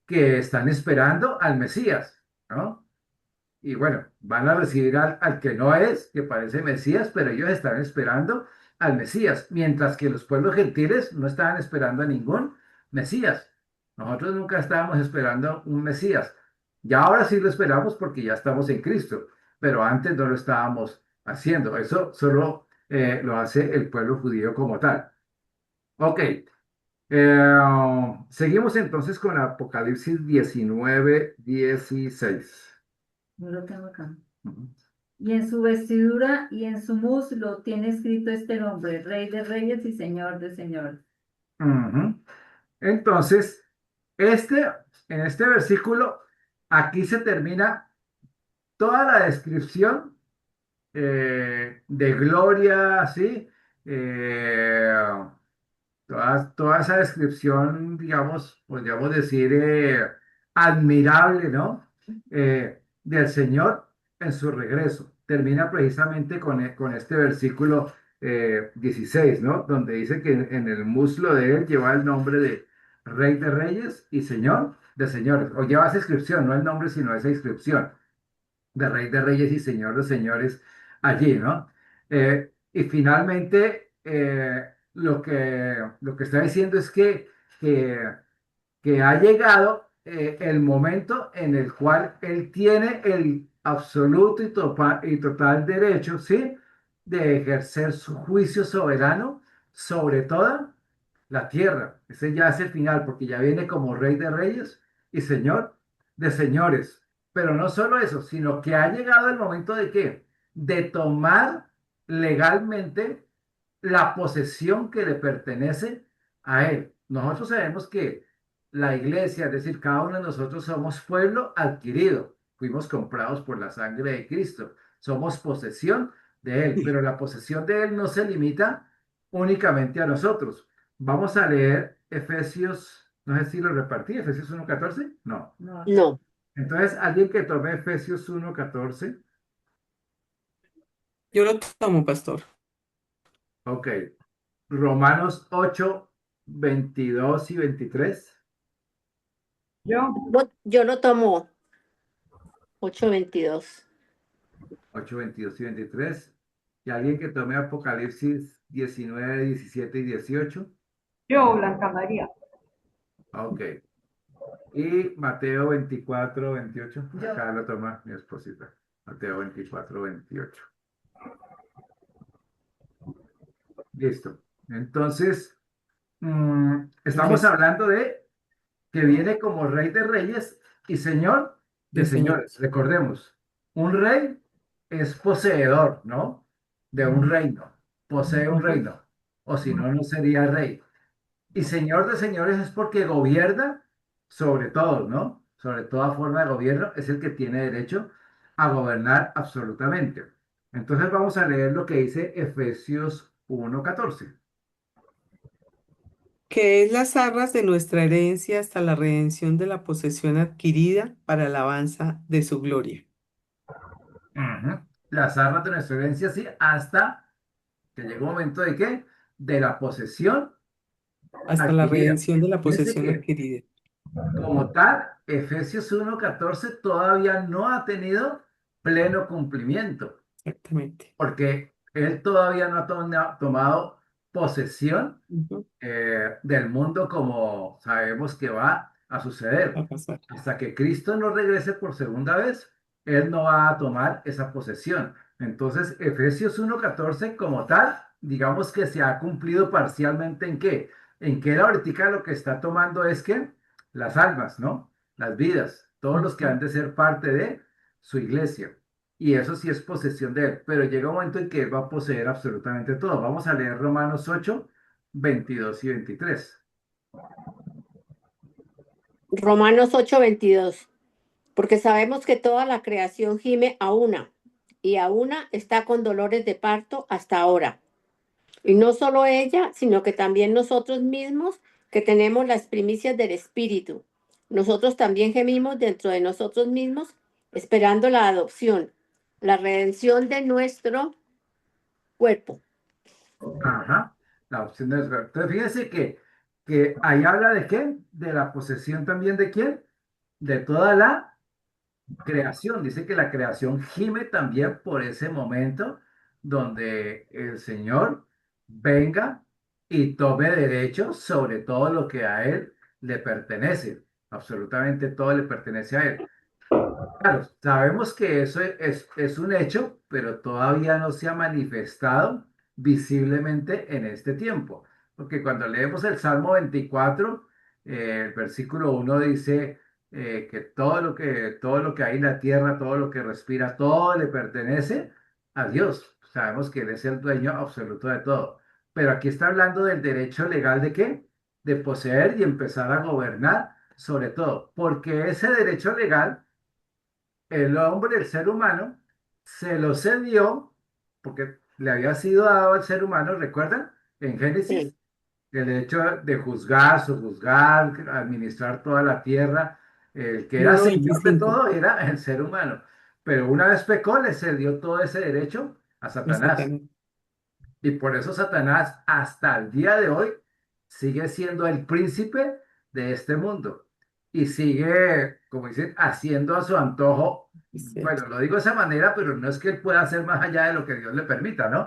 que están esperando al Mesías, ¿no? Y bueno, van a recibir al que no es, que parece Mesías, pero ellos están esperando al Mesías, mientras que los pueblos gentiles no estaban esperando a ningún Mesías. Nosotros nunca estábamos esperando un Mesías. Ya ahora sí lo esperamos porque ya estamos en Cristo, pero antes no lo estábamos haciendo. Eso solo lo hace el pueblo judío como tal. Ok, seguimos entonces con Apocalipsis 19:16. No lo tengo acá. Ujú. Y en su vestidura y en su muslo tiene escrito este nombre, Rey de Reyes y Señor de Señores. Ujú. Entonces, este, en este versículo, aquí se termina toda la descripción de gloria, ¿sí? Eh, toda esa descripción, digamos, podríamos decir, admirable, ¿no? Del Señor en su regreso. Termina precisamente con este versículo 16, ¿no? Donde dice que en el muslo de él lleva el nombre de Rey de Reyes y Señor de Señores. O lleva esa inscripción, no el nombre, sino esa inscripción de Rey de Reyes y Señor de Señores allí, ¿no? Y finalmente, lo que está diciendo es que, que ha llegado el momento en el cual Él tiene absoluto y total derecho, ¿sí? De ejercer su juicio soberano sobre toda la tierra. Ese ya es el final, porque ya viene como rey de reyes y señor de señores. Pero no solo eso, sino que ha llegado el momento de qué? De tomar legalmente la posesión que le pertenece a él. Nosotros sabemos que la iglesia, es decir, cada uno de nosotros somos pueblo adquirido. Fuimos comprados por la sangre de Cristo. Somos posesión de él, pero la posesión de él no se limita únicamente a nosotros. Vamos a leer Efesios, no sé si lo repartí, Efesios 1:14. No. No, No. Entonces, alguien que tome Efesios 1:14. Yo lo tomo, pastor. Ok. Romanos 8:22 y 23. Yo, Yo lo tomo 8:22. 8:22 y 23. Y alguien que tome Apocalipsis 19:17 y 18. Blanca María. Ok. Y Mateo 24:28. yo, Acá lo toma mi esposita. Mateo 24:28. Listo. Entonces, estamos Res- hablando de que viene como rey de reyes y señor de de señores. señores. Recordemos, un rey es poseedor, ¿no? De un reino. Posee un Ujú. reino. O si no, no sería rey. Y señor de señores es porque gobierna sobre todos, ¿no? Sobre toda forma de gobierno es el que tiene derecho a gobernar absolutamente. Entonces vamos a leer lo que dice Efesios 1:14. Que es las arras de nuestra herencia hasta la redención de la posesión adquirida para alabanza de su gloria. Ujú. Las armas de nuestra herencia, sí, hasta que llega un momento de qué? De la posesión Hasta la adquirida. redención de la Fíjense posesión que adquirida. como tal, Efesios 1:14 todavía no ha tenido pleno cumplimiento, Exactamente. porque él todavía no ha tomado posesión Ujú. del mundo como sabemos que va a Va suceder. a pasar. Hasta que Cristo no regrese por segunda vez, Él no va a tomar esa posesión. Entonces, Efesios 1:14 como tal, digamos que se ha cumplido parcialmente en qué? En que él ahorita lo que está tomando es que las almas, ¿no? Las vidas, todos los que Ujú. han de ser parte de su iglesia. Y eso sí es posesión de él, pero llega un momento en que él va a poseer absolutamente todo. Vamos a leer Romanos 8:22 y 23. Romanos 8:22. Porque sabemos que toda la creación gime a una, y a una está con dolores de parto hasta ahora. Y no solo ella, sino que también nosotros mismos, que tenemos las primicias del Espíritu. Nosotros también gemimos dentro de nosotros mismos, esperando la adopción, la redención de nuestro cuerpo. Ajá, la opción de descartar. Entonces, fíjense que ahí habla de qué, de la posesión también de quién, de toda la creación. Dice que la creación gime también por ese momento donde el Señor venga y tome derechos sobre todo lo que a Él le pertenece. Absolutamente todo le pertenece a Él. Claro, sabemos que eso es un hecho, pero todavía no se ha manifestado visiblemente en este tiempo. Porque cuando leemos el Salmo 24, el versículo 1 dice que todo lo que hay en la tierra, todo lo que respira, todo le pertenece a Dios. Sabemos que Él es el dueño absoluto de todo. Pero aquí está hablando del derecho legal de qué? De poseer y empezar a gobernar sobre todo. Porque ese derecho legal el hombre, el ser humano, se lo cedió porque le había sido dado al ser humano, ¿recuerdan? En Sí. Génesis, el hecho de juzgar, sojuzgar, administrar toda la tierra, el que En era uno señor de veinticinco todo era el ser humano. Pero una vez pecó, le cedió todo ese derecho a de Satanás. Satanás. Y por eso Satanás hasta el día de hoy sigue siendo el príncipe de este mundo y sigue, como dicen, haciendo a su antojo. Es cierto. Bueno, lo digo de esa manera, pero no es que él pueda hacer más allá de lo que Dios le permita, ¿no?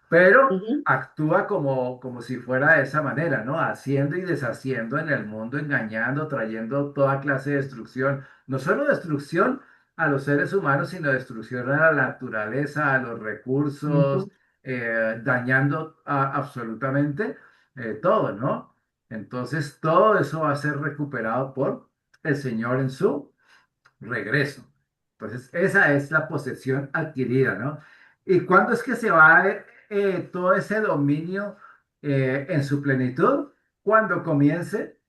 Pero Ujú. actúa como si fuera de esa manera, ¿no? Haciendo y deshaciendo en el mundo, engañando, trayendo toda clase de destrucción, no solo destrucción a los seres humanos, sino destrucción a la naturaleza, a los recursos, Ujú. dañando absolutamente todo, ¿no? Entonces, todo eso va a ser recuperado por el Señor en su regreso. Entonces, esa es la posesión adquirida, ¿no? ¿Y cuándo es que se va todo ese dominio en su plenitud? Cuando comience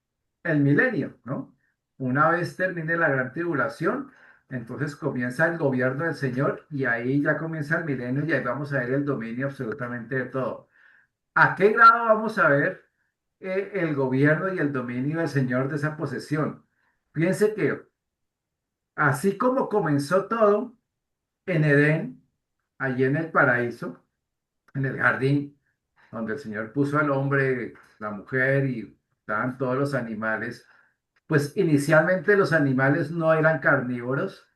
el milenio, ¿no? Una vez termine la gran tribulación, entonces comienza el gobierno del Señor y ahí ya comienza el milenio y ahí vamos a ver el dominio absolutamente de todo. ¿A qué grado vamos a ver el gobierno y el dominio del Señor de esa posesión? Piense que así como comenzó todo en Edén, allí en el paraíso, en el jardín, donde el Señor puso al hombre, la mujer y estaban todos los animales, pues inicialmente los animales no eran carnívoros,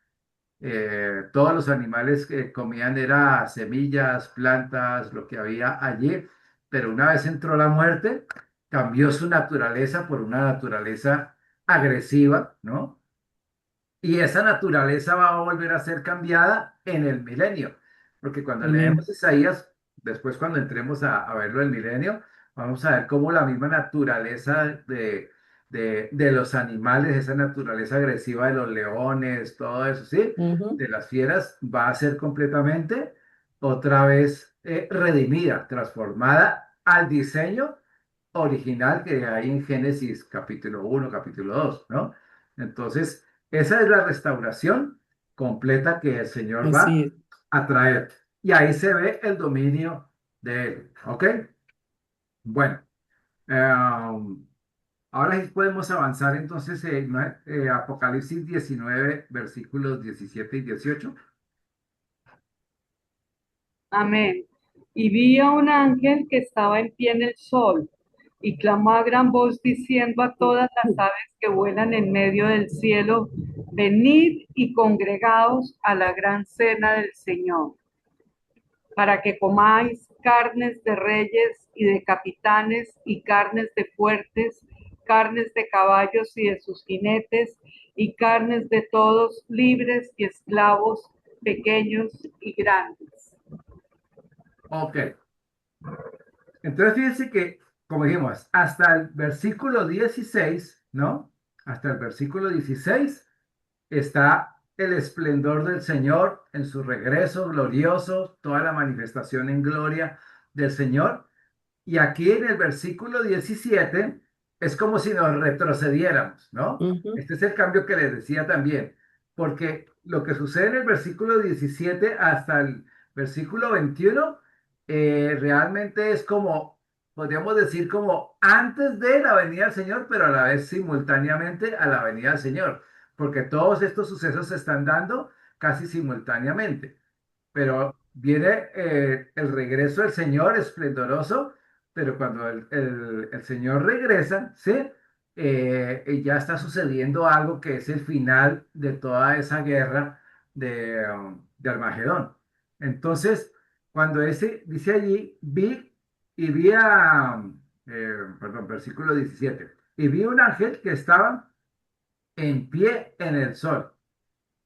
todos los animales que comían era semillas, plantas, lo que había allí, pero una vez entró la muerte, cambió su naturaleza por una naturaleza agresiva, ¿no? Y esa naturaleza va a volver a ser cambiada en el milenio, porque cuando Amén. leemos Isaías, después cuando entremos a verlo el milenio, vamos a ver cómo la misma naturaleza de los animales, esa naturaleza agresiva de los leones, todo eso, ¿sí? Ujú. De las fieras, va a ser completamente otra vez redimida, transformada al diseño original que hay en Génesis capítulo 1 capítulo 2, ¿no? Entonces, esa es la restauración completa que el Señor Así va es. a traer. Y ahí se ve el dominio de Él, ¿ok? Bueno, ahora sí podemos avanzar entonces en Apocalipsis 19, versículos 17 y 18. Amén. Y vi a un ángel que estaba en pie en el sol y clamó a gran voz diciendo a todas las aves que vuelan en medio del cielo, venid y congregaos a la gran cena del Señor, para que comáis carnes de reyes y de capitanes y carnes de fuertes, carnes de caballos y de sus jinetes y carnes de todos, libres y esclavos, pequeños y grandes. Ok, entonces fíjense que, como dijimos, hasta el versículo 16, ¿no? Hasta el versículo 16 está el esplendor del Señor en su regreso glorioso, toda la manifestación en gloria del Señor. Y aquí en el versículo 17 es como si nos retrocediéramos, ¿no? Ujú. Este es el cambio que les decía también, porque lo que sucede en el versículo 17 hasta el versículo 21 realmente es como, podríamos decir, como antes de la venida del Señor, pero a la vez simultáneamente a la venida del Señor, porque todos estos sucesos se están dando casi simultáneamente. Pero viene el regreso del Señor esplendoroso, pero cuando el Señor regresa, ¿sí? Y ya está sucediendo algo que es el final de toda esa guerra de Armagedón. Entonces, cuando ese dice allí, perdón, versículo 17, y vi un ángel que estaba en pie en el sol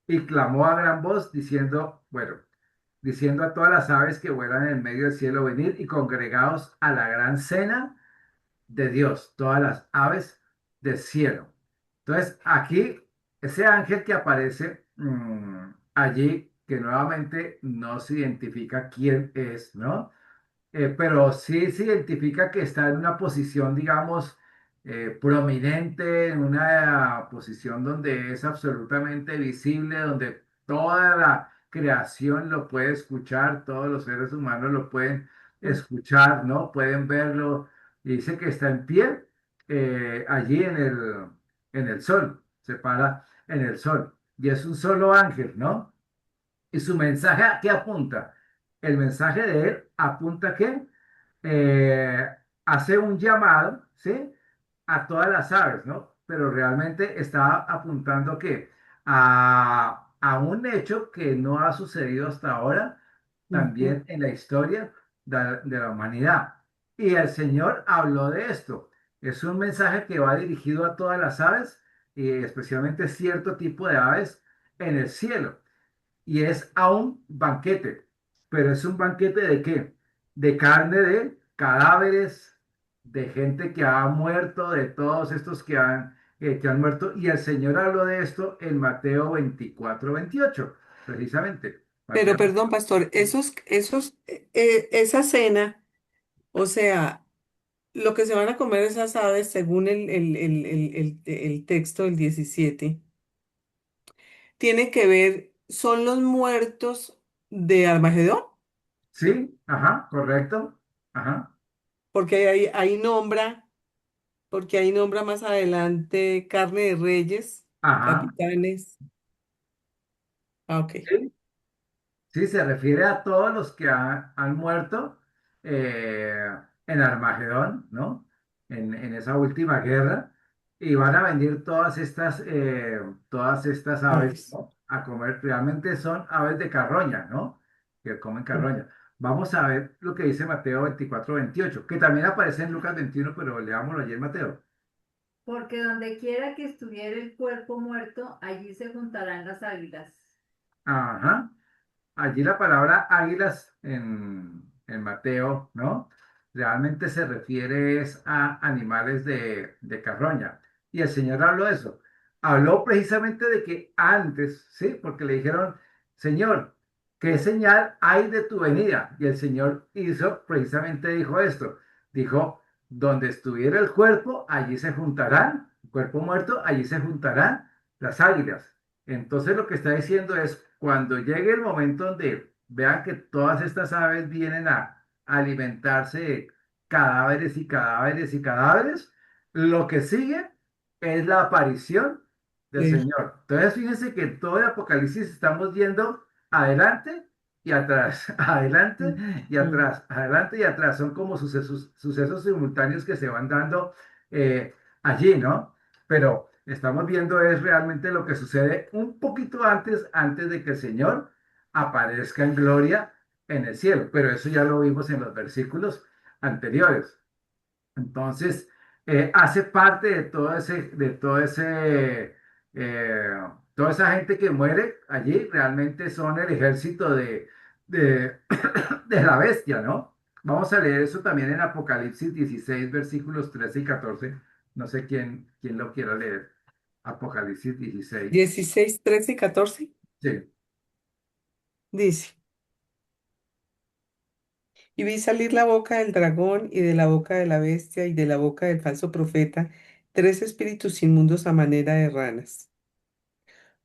y clamó a gran voz diciendo, bueno, diciendo a todas las aves que vuelan en medio del cielo, venid y congregaos a la gran cena de Dios, todas las aves del cielo. Entonces, aquí, ese ángel que aparece allí, que nuevamente no se identifica quién es, ¿no? Pero sí se identifica que está en una posición, digamos, prominente, en una posición donde es absolutamente visible, donde toda la creación lo puede escuchar, todos los seres humanos lo pueden escuchar, ¿no? Pueden verlo. Y dice que está en pie allí en el sol, se para en el sol. Y es un solo ángel, ¿no? ¿Y su mensaje a qué apunta? El mensaje de él apunta que eh, hace un llamado, ¿sí? A todas las aves, ¿no? Pero realmente está apuntando que a un hecho que no ha sucedido hasta ahora, Ujú. también en la historia de la humanidad. Y el Señor habló de esto. Es un mensaje que va dirigido a todas las aves y especialmente cierto tipo de aves en el cielo. Y es a un banquete. Pero es un banquete ¿de qué? De carne de cadáveres, de gente que ha muerto, de todos estos que han muerto. Y el Señor habló de esto en Mateo 24-28 precisamente. Pero Mateo. perdón, pastor, esa cena, o sea, lo que se van a comer esas aves, según el texto del 17, tiene que ver, son los muertos de Armagedón, Sí, ajá, correcto. Ajá, porque ahí nombra más adelante carne de reyes, ajá. capitanes. Ah, ok. Sí, sí, se refiere a todos los que han muerto en Armagedón, ¿no? En esa última guerra. Y van a venir todas estas aves, Aves. ¿no? A comer. Realmente son aves de carroña, ¿no? Que comen carroña. Vamos a ver lo que dice Mateo 24-28, que también aparece en Lucas 21, pero leámoslo allí en Mateo. Porque donde quiera que estuviera el cuerpo muerto, allí se juntarán las águilas. Ajá. Allí la palabra águilas en Mateo, ¿no? Realmente se refiere es a animales de carroña. Y el Señor habló de eso. Habló precisamente de que antes, ¿sí? Porque le dijeron, Señor, ¿qué señal hay de tu venida? Y el Señor hizo, precisamente dijo esto. Dijo, donde estuviera el cuerpo, allí se juntarán, el cuerpo muerto, allí se juntarán las águilas. Entonces lo que está diciendo es, cuando llegue el momento donde vean que todas estas aves vienen a alimentarse de cadáveres y cadáveres y cadáveres, lo que sigue es la aparición del Sí. Señor. Entonces fíjense que en todo el Apocalipsis estamos yendo adelante y atrás, adelante Mm, y mm. atrás, adelante y atrás. Son como sucesos simultáneos que se van dando allí, ¿no? Pero estamos viendo es realmente lo que sucede un poquito antes de que el Señor aparezca en gloria en el cielo. Pero eso ya lo vimos en los versículos anteriores. Entonces, hace parte de toda esa gente que muere allí, realmente son el ejército de, de la bestia, ¿no? Vamos a leer eso también en Apocalipsis 16 versículos 13 y 14. No sé quién lo quiera leer. Apocalipsis 16. 16, 13 y 14 Sí. dice, y vi salir la boca del dragón y de la boca de la bestia y de la boca del falso profeta tres espíritus inmundos a manera de ranas.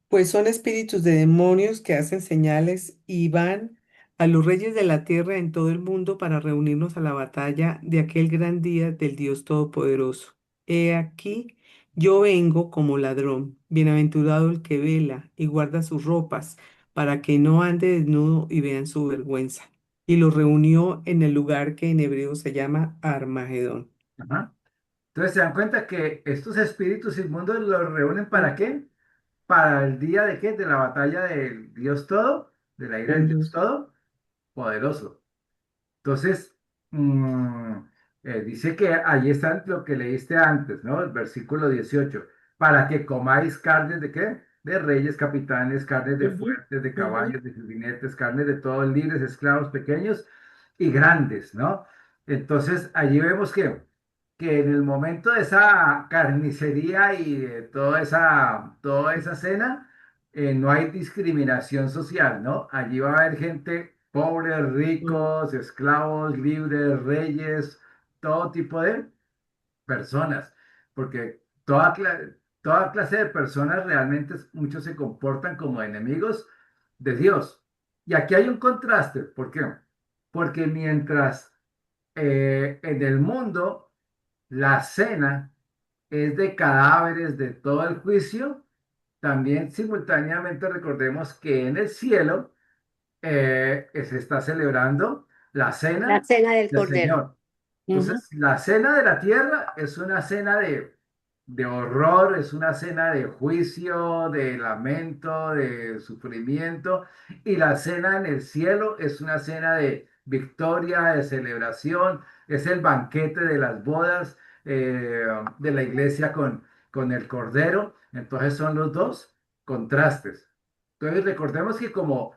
Pues son espíritus de demonios que hacen señales y van a los reyes de la tierra en todo el mundo para reunirnos a la batalla de aquel gran día del Dios Todopoderoso. He aquí, yo vengo como ladrón. Bienaventurado el que vela y guarda sus ropas, para que no ande desnudo y vean su vergüenza. Y los reunió en el lugar que en hebreo se llama Armagedón. Ajá. Entonces se dan cuenta que estos espíritus inmundos los reúnen ¿para Mm, qué? Para el día de qué? De la batalla del Dios todo, de la ira del Dios ujú, todopoderoso. Entonces, mm, dice que allí está lo que leíste antes, ¿no? El versículo 18. Para que comáis carnes de qué? De reyes, capitanes, carnes de ujú, fuertes, de ujú, caballos, de jinetes, carnes de todos libres, esclavos pequeños y grandes, ¿no? Entonces, allí vemos que en el momento de esa carnicería y de toda esa cena, no hay discriminación social, ¿no? Allí va a haber gente pobres, mm, ricos, esclavos, libres, reyes, todo tipo de personas, porque toda clase de personas realmente muchos se comportan como enemigos de Dios. Y aquí hay un contraste, ¿por qué? Porque mientras en el mundo la cena es de cadáveres de todo el juicio, también simultáneamente recordemos que en el cielo se está celebrando la La cena cena del del Cordero. Señor. ujú. Entonces, la cena de la tierra es una cena de horror, es una cena de juicio, de lamento, de sufrimiento, y la cena en el cielo es una cena de victoria, de celebración, es el banquete de las bodas de la iglesia con el Cordero. Entonces son los dos contrastes. Entonces recordemos que como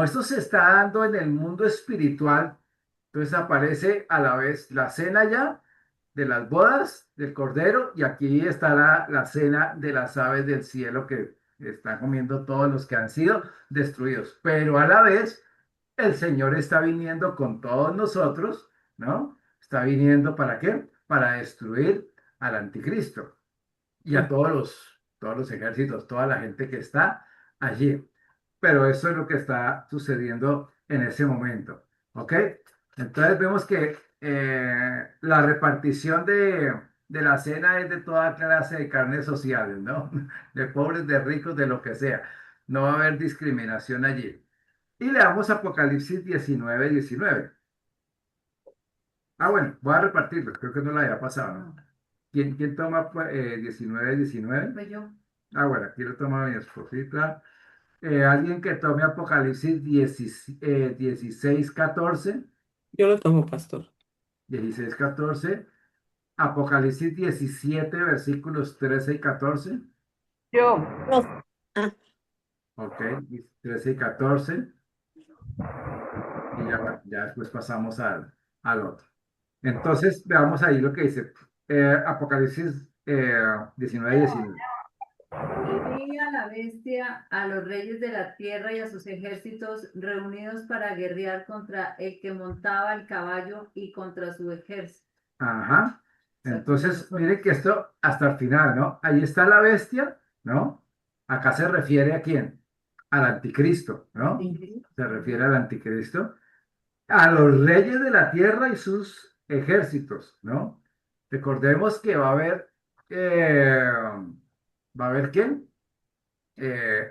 esto se está dando en el mundo espiritual, entonces aparece a la vez la cena ya de las bodas del Cordero y aquí estará la cena de las aves del cielo que están comiendo todos los que han sido destruidos. Pero a la vez el Señor está viniendo con todos nosotros, ¿no? Está viniendo ¿para qué? Para destruir al anticristo y a todos los ejércitos, toda la gente que está allí. Pero eso es lo que está sucediendo en ese momento. ¿Ok? Entonces vemos que la repartición de la cena es de toda clase de carnes sociales, ¿no? De pobres, de ricos, de lo que sea. No va a haber discriminación allí. Y le damos Apocalipsis 19:19. Ah, bueno, voy a repartirlo. Creo que no lo había pasado, ¿no? ¿Quién toma pues, 19:19? Pues yo, Ah, bueno, aquí lo toma mi esposita. Alguien que tome Apocalipsis 16:14. Yo lo tomo, pastor. 16:14. Apocalipsis 17, versículos 13 y 14. Yo, Los- ah, Ok, 13 y 14. Y ya, bueno, ya después pasamos al otro. Entonces, veamos ahí lo que dice Apocalipsis 19:19. y vi a la bestia, a los reyes de la tierra y a sus ejércitos reunidos para guerrear contra el que montaba el caballo y contra su ejército. Ajá. O sea, contra Entonces, nosotros. miren que esto hasta el final, ¿no? Ahí está la bestia, ¿no? Acá se refiere a quién? Al anticristo, ¿no? Anticristo. Se refiere al anticristo. A los reyes de la tierra y sus ejércitos, ¿no? Recordemos que va a haber ¿quién?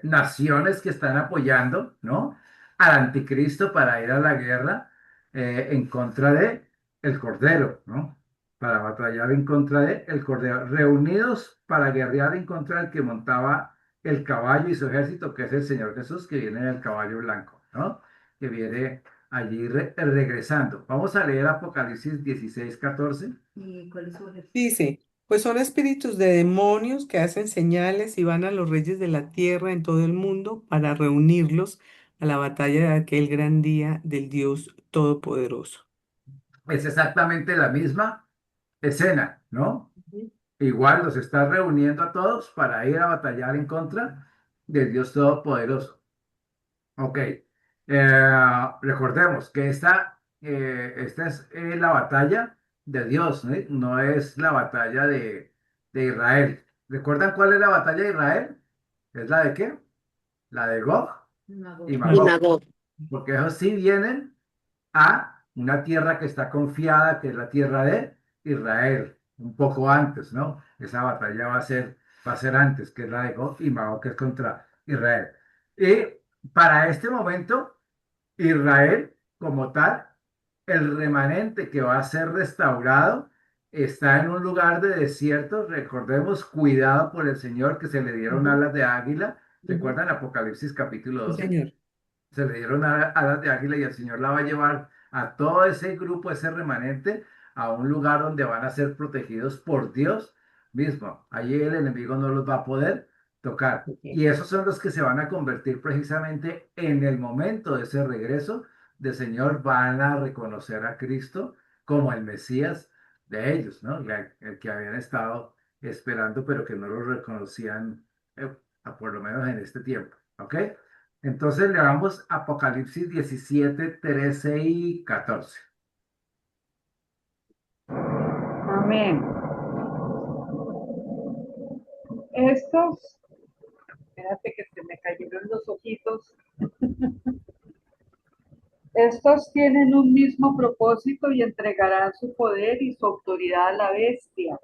Naciones que están apoyando, ¿no? Al anticristo para ir a la guerra en contra de el Cordero, ¿no? Para batallar en contra de el Cordero, reunidos para guerrear en contra del que montaba el caballo y su ejército, que es el Señor Jesús, que viene en el caballo blanco, ¿no? Que viene allí regresando. Vamos a leer Apocalipsis 16:14. ¿Y cuál es su ejército? Dice, pues son espíritus de demonios que hacen señales y van a los reyes de la tierra en todo el mundo para reunirlos a la batalla de aquel gran día del Dios Todopoderoso. Es exactamente la misma escena, ¿no? Ujú. Igual los está reuniendo a todos para ir a batallar en contra del Dios Todopoderoso. Ok. Recordemos que esta es la batalla de Dios, ¿no? No es la batalla de Israel. ¿Recuerdan cuál es la batalla de Israel? ¿Es la de qué? La de Gog y Magog. y Magog. Magog. Porque esos sí vienen a una tierra que está confiada, que es la tierra de Israel, un poco antes, ¿no? Esa batalla va a ser antes, que es la de Gog y Magog, que es contra Israel. Y para este momento, Israel, como tal, el remanente que va a ser restaurado, está en un lugar de desierto, recordemos, cuidado por el Señor, que se le dieron Ujú, alas de águila. ujú. ¿Recuerdan Apocalipsis capítulo Sí, 12? señor. Se le dieron alas de águila y el Señor la va a llevar a todo ese grupo, ese remanente, a un lugar donde van a ser protegidos por Dios mismo. Allí el enemigo no los va a poder tocar. Ok. Y esos son los que se van a convertir precisamente en el momento de ese regreso del Señor, van a reconocer a Cristo como el Mesías de ellos, ¿no? El que habían estado esperando, pero que no lo reconocían, por lo menos en este tiempo. ¿Ok? Entonces le damos Apocalipsis 17, 13 y 14. amén. Estos, espérate que se me cayeron los ojitos. Estos tienen un mismo propósito y entregarán su poder y su autoridad a la bestia.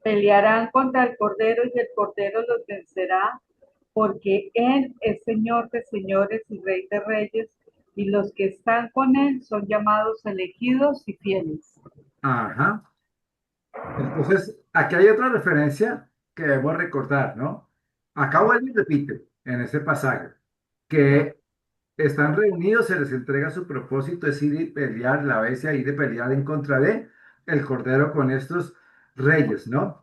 Pelearán contra el Cordero y el Cordero los vencerá, porque Él es Señor de señores y Rey de reyes, y los que están con Él son llamados elegidos y fieles. Ajá. Entonces, aquí hay otra referencia que debemos recordar, ¿no? Acá vuelve y repite en ese pasaje que están reunidos, se les entrega su propósito, es ir y pelear, la bestia, ir y pelear en contra de el Cordero con estos reyes, ¿no?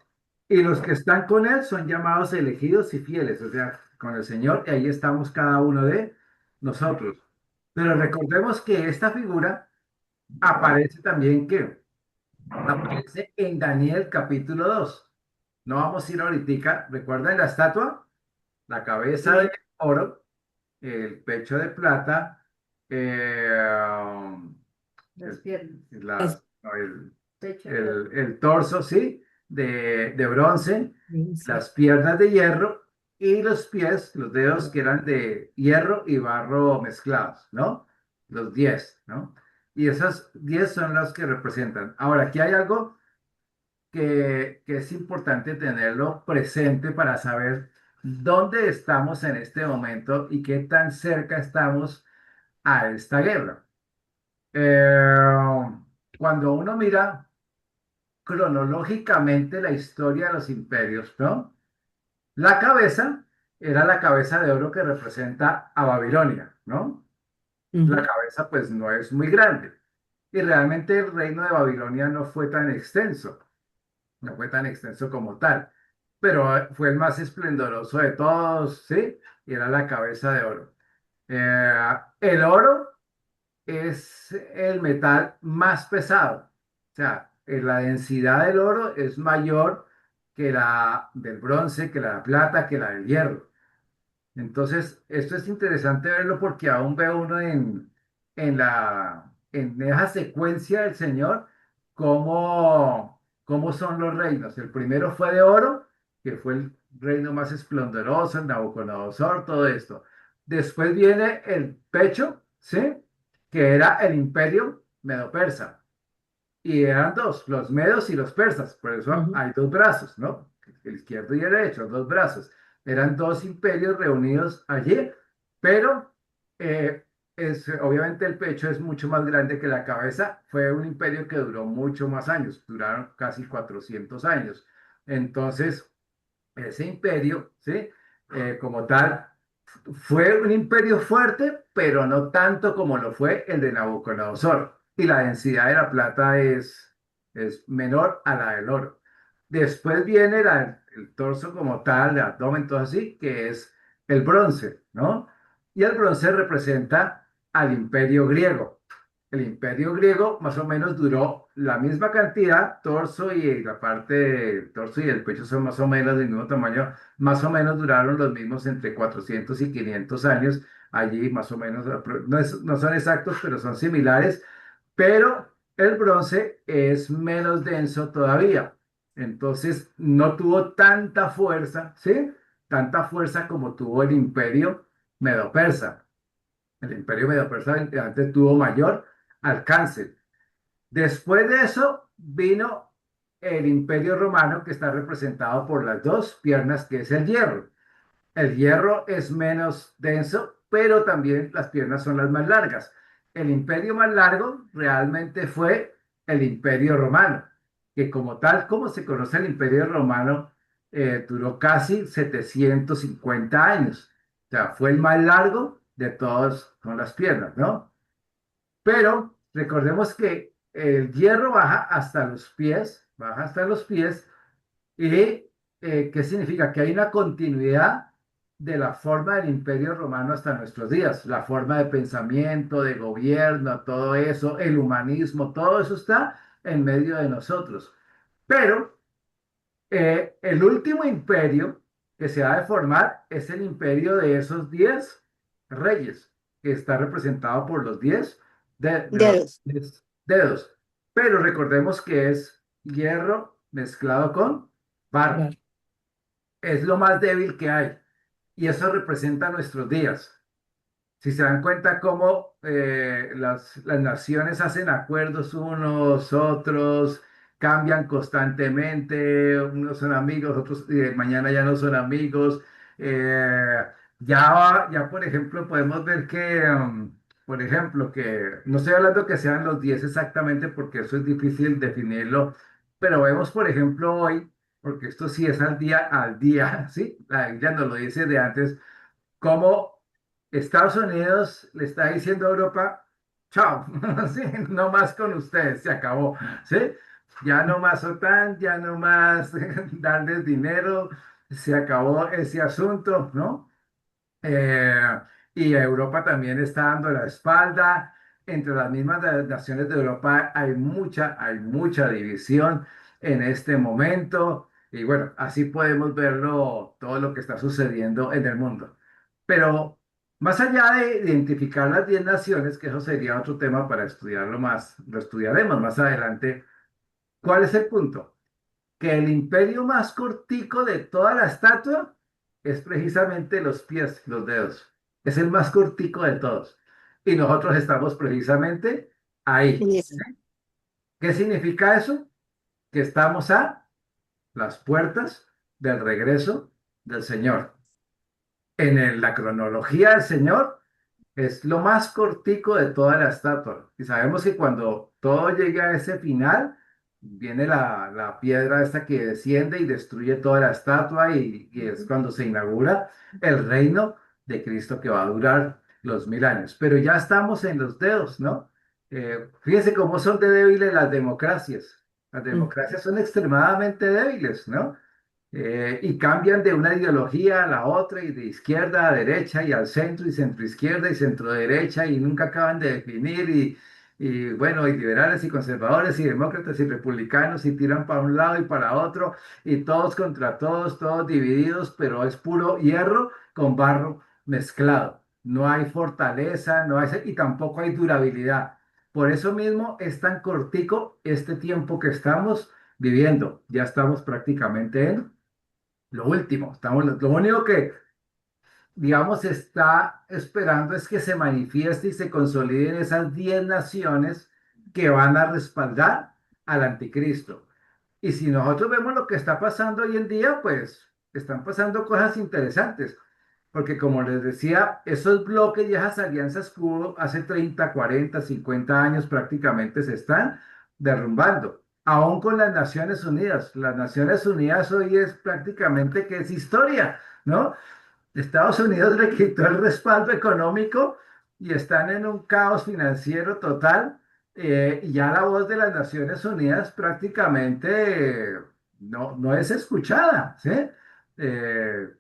Y los que están con él son llamados elegidos y fieles, o sea, con el Señor, y ahí estamos cada uno de nosotros. Pero recordemos que esta figura aparece también que aparece en Daniel capítulo 2. No vamos a ir ahorita. ¿Recuerdan la estatua? La cabeza de Sí. oro, el pecho de plata, Las piernas, Las- no, pecho de oro. el torso, ¿sí? De bronce, sí. las piernas de hierro y los pies, los dedos que eran de hierro y barro mezclados, ¿no? Los 10, ¿no? Y esos 10 son los que representan. Ahora, aquí hay algo que es importante tenerlo presente para saber dónde estamos en este momento y qué tan cerca estamos a esta guerra. Eh, Cuando uno mira cronológicamente la historia de los imperios, ¿no? La cabeza era la cabeza de oro que representa a Babilonia, ¿no? La Ujú. cabeza pues no es muy grande y realmente el reino de Babilonia no fue tan extenso. No fue tan extenso como tal, pero fue el más esplendoroso de todos, ¿sí? Y era la cabeza de oro. El oro es el metal más pesado, o sea, la densidad del oro es mayor que la del bronce, que la de plata, que la del hierro. Entonces, esto es interesante verlo porque aún ve uno en esa secuencia del Señor cómo son los reinos. El primero fue de oro, que fue el reino más esplendoroso, el Nabucodonosor, todo esto. Después viene el pecho, ¿sí? Que era el imperio medo-persa. Y eran dos, los medos y los persas, por eso Ujú. hay dos brazos, ¿no? El izquierdo y el derecho, dos brazos. Eran dos imperios reunidos allí, pero obviamente el pecho es mucho más grande que la cabeza. Fue un imperio que duró mucho más años, duraron casi 400 años. Entonces, ese imperio, ¿sí? Como tal, fue un imperio fuerte, pero no tanto como lo fue el de Nabucodonosor. Y la densidad de la plata es menor a la del oro. Después viene el torso como tal, el abdomen, todo así, que es el bronce, ¿no? Y el bronce representa al imperio griego. El imperio griego más o menos duró la misma cantidad, torso y la parte del torso y el pecho son más o menos del mismo tamaño, más o menos duraron los mismos entre 400 y 500 años, allí más o menos, no son exactos, pero son similares, pero el bronce es menos denso todavía, entonces no tuvo tanta fuerza, ¿sí? Tanta fuerza como tuvo el imperio medo-persa. El imperio medo-persa antes tuvo mayor alcance. Después de eso vino el imperio romano que está representado por las dos piernas, que es el hierro. El hierro es menos denso, pero también las piernas son las más largas. El imperio más largo realmente fue el imperio romano, que como tal, como se conoce el imperio romano, duró casi 750 años. O sea, fue el más largo de todos con las piernas, ¿no? Pero recordemos que el hierro baja hasta los pies, y ¿qué significa? Que hay una continuidad de la forma del Imperio Romano hasta nuestros días, la forma de pensamiento, de gobierno, todo eso, el humanismo, todo eso está en medio de nosotros. Pero el último imperio que se ha de formar es el imperio de esos 10 reyes, que está representado por los 10 de los Dedos. 10 dedos. Pero recordemos que es hierro mezclado con barro. Vale. Es lo más débil que hay. Y eso representa nuestros días. Si se dan cuenta cómo las naciones hacen acuerdos unos, otros, cambian constantemente, unos son amigos, otros mañana ya no son amigos. eh, ya, por ejemplo, podemos ver que, por ejemplo, que no estoy hablando que sean los 10 exactamente porque eso es difícil definirlo, pero vemos, por ejemplo, hoy, porque esto sí es al día, ¿sí? La Biblia nos lo dice de antes como Estados Unidos le está diciendo a Europa, chao, sí, no más con ustedes, se acabó, ¿sí? Ya no más OTAN, ya no más darles dinero, se acabó ese asunto, ¿no? Eh, y Europa también está dando la espalda. Entre las mismas naciones de Europa hay mucha división en este momento. Y bueno, así podemos verlo, todo lo que está sucediendo en el mundo. Pero más allá de identificar las 10 naciones, que eso sería otro tema para estudiarlo más, lo estudiaremos más adelante. ¿Cuál es el punto? Que el imperio más cortico de toda la estatua es precisamente los pies, los dedos. Es el más cortico de todos. Y nosotros estamos precisamente ahí. Eso. ¿Qué significa eso? Que estamos a las puertas del regreso del Señor. La cronología del Señor es lo más cortico de toda la estatua. Y sabemos que cuando todo llega a ese final, viene la piedra esta que desciende y destruye toda la estatua y es cuando se inaugura el reino de Cristo que va a durar los 1000 años. Pero ya estamos en los dedos, ¿no? Fíjense cómo son de débiles las democracias. Las Mm. democracias son extremadamente débiles, ¿no? Y cambian de una ideología a la otra y de izquierda a derecha y al centro y centro izquierda y centro derecha y nunca acaban de definir y bueno, y liberales y conservadores y demócratas y republicanos y tiran para un lado y para otro y todos contra todos, todos divididos, pero es puro hierro con barro mezclado. No hay fortaleza, no hay, y tampoco hay durabilidad. Por eso mismo es tan cortico este tiempo que estamos viviendo. Ya estamos prácticamente en lo último. Lo único que, digamos, está esperando es que se manifieste y se consoliden esas 10 naciones que van a respaldar al anticristo. Y si nosotros vemos lo que está pasando hoy en día, pues están pasando cosas interesantes. Porque como les decía, esos bloques y esas alianzas que hubo hace 30, 40, 50 años prácticamente se están derrumbando. Aún con las Naciones Unidas. Las Naciones Unidas hoy es prácticamente que es historia, ¿no? Estados Unidos le quitó el respaldo económico y están en un caos financiero total. Y ya la voz de las Naciones Unidas prácticamente no es escuchada, ¿sí? Eh,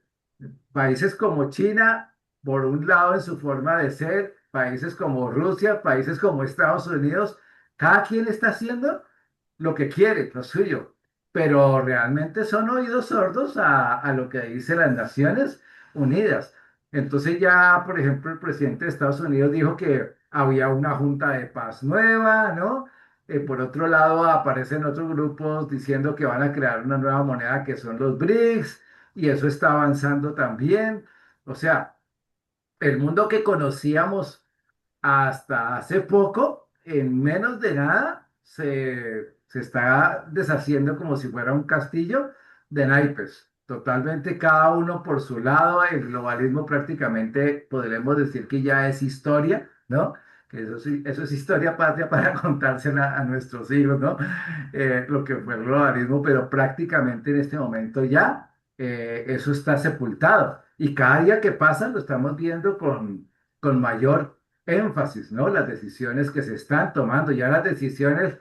Países como China, por un lado en su forma de ser, países como Rusia, países como Estados Unidos, cada quien está haciendo lo que quiere, lo suyo, pero realmente son oídos sordos a lo que dicen las Naciones Unidas. Entonces ya, por ejemplo, el presidente de Estados Unidos dijo que había una junta de paz nueva, ¿no? Por otro lado, aparecen otros grupos diciendo que van a crear una nueva moneda que son los BRICS y eso está avanzando también. O sea, el mundo que conocíamos hasta hace poco, en menos de nada, se está deshaciendo como si fuera un castillo de naipes. Totalmente cada uno por su lado, el globalismo prácticamente podremos decir que ya es historia, ¿no? Que eso sí, eso es historia patria para contársela a nuestros hijos, ¿no? Lo que fue el globalismo, pero prácticamente en este momento ya eso está sepultado. Y cada día que pasa lo estamos viendo con mayor énfasis, ¿no? Las decisiones que se están tomando, ya las decisiones,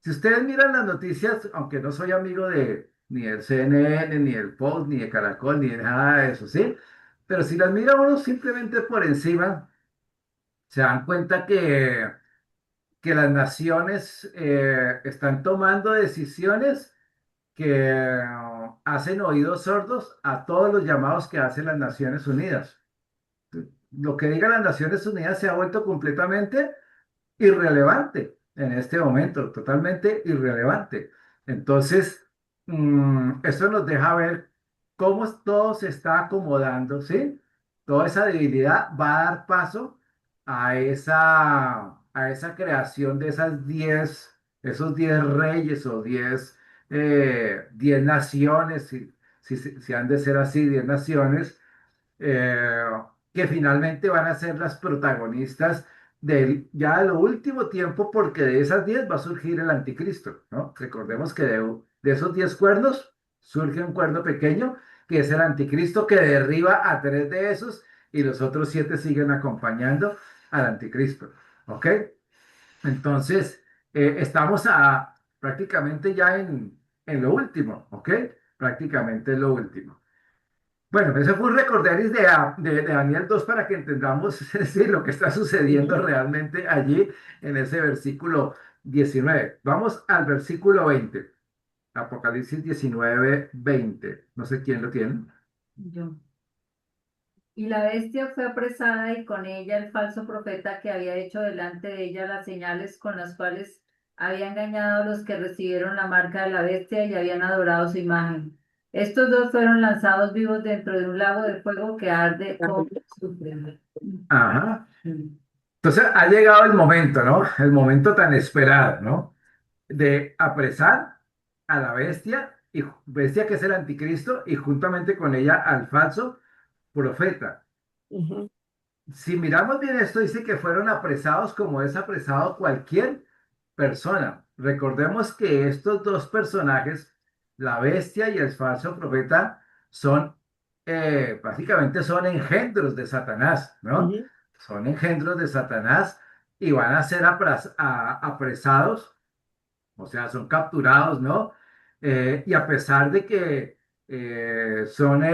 si ustedes miran las noticias, aunque no soy amigo de ni el CNN, ni el Post, ni de Caracol, ni de nada de eso, ¿sí? Pero si las mira uno simplemente por encima, se dan cuenta que las naciones están tomando decisiones que hacen oídos sordos a todos los llamados que hacen las Naciones Unidas. Lo que digan las Naciones Unidas se ha vuelto completamente irrelevante en este momento, totalmente irrelevante. Entonces, eso nos deja ver cómo todo se está acomodando, ¿sí? Toda esa debilidad va a dar paso a esa creación de esos 10 reyes o 10 naciones, si han de ser así, 10 naciones eh, que finalmente van a ser las protagonistas ya de lo último tiempo, porque de esas 10 va a surgir el anticristo, ¿no? Recordemos que de esos 10 cuernos surge un cuerno pequeño, que es el anticristo, que derriba a 3 de esos y los otros 7 siguen acompañando al anticristo, ¿ok? Entonces, estamos prácticamente ya en lo último, ¿ok? Prácticamente en lo último. Bueno, eso fue un recorderis de Daniel 2 para que entendamos sí, lo que está sucediendo Ujú. realmente allí en ese versículo 19. Vamos al versículo 20. Apocalipsis 19, 20. No sé quién lo tiene. Yo. Y la bestia fue apresada y con ella el falso profeta que había hecho delante de ella las señales con las cuales había engañado a los que recibieron la marca de la bestia y habían adorado su imagen. Estos dos fueron lanzados vivos dentro de un lago de fuego que arde con azufre. Ajá. Mm. Entonces ha llegado el momento, ¿no? El momento tan esperado, ¿no? De apresar a la bestia, y bestia que es el anticristo, y juntamente con ella al falso profeta. Ujú. Si miramos bien esto, dice que fueron apresados como es apresado cualquier persona. Recordemos que estos dos personajes, la bestia y el falso profeta, son básicamente son engendros de Satanás, ¿no? Ujú. Son engendros de Satanás y van a ser apresados, o sea, son capturados, ¿no? Y a pesar de que son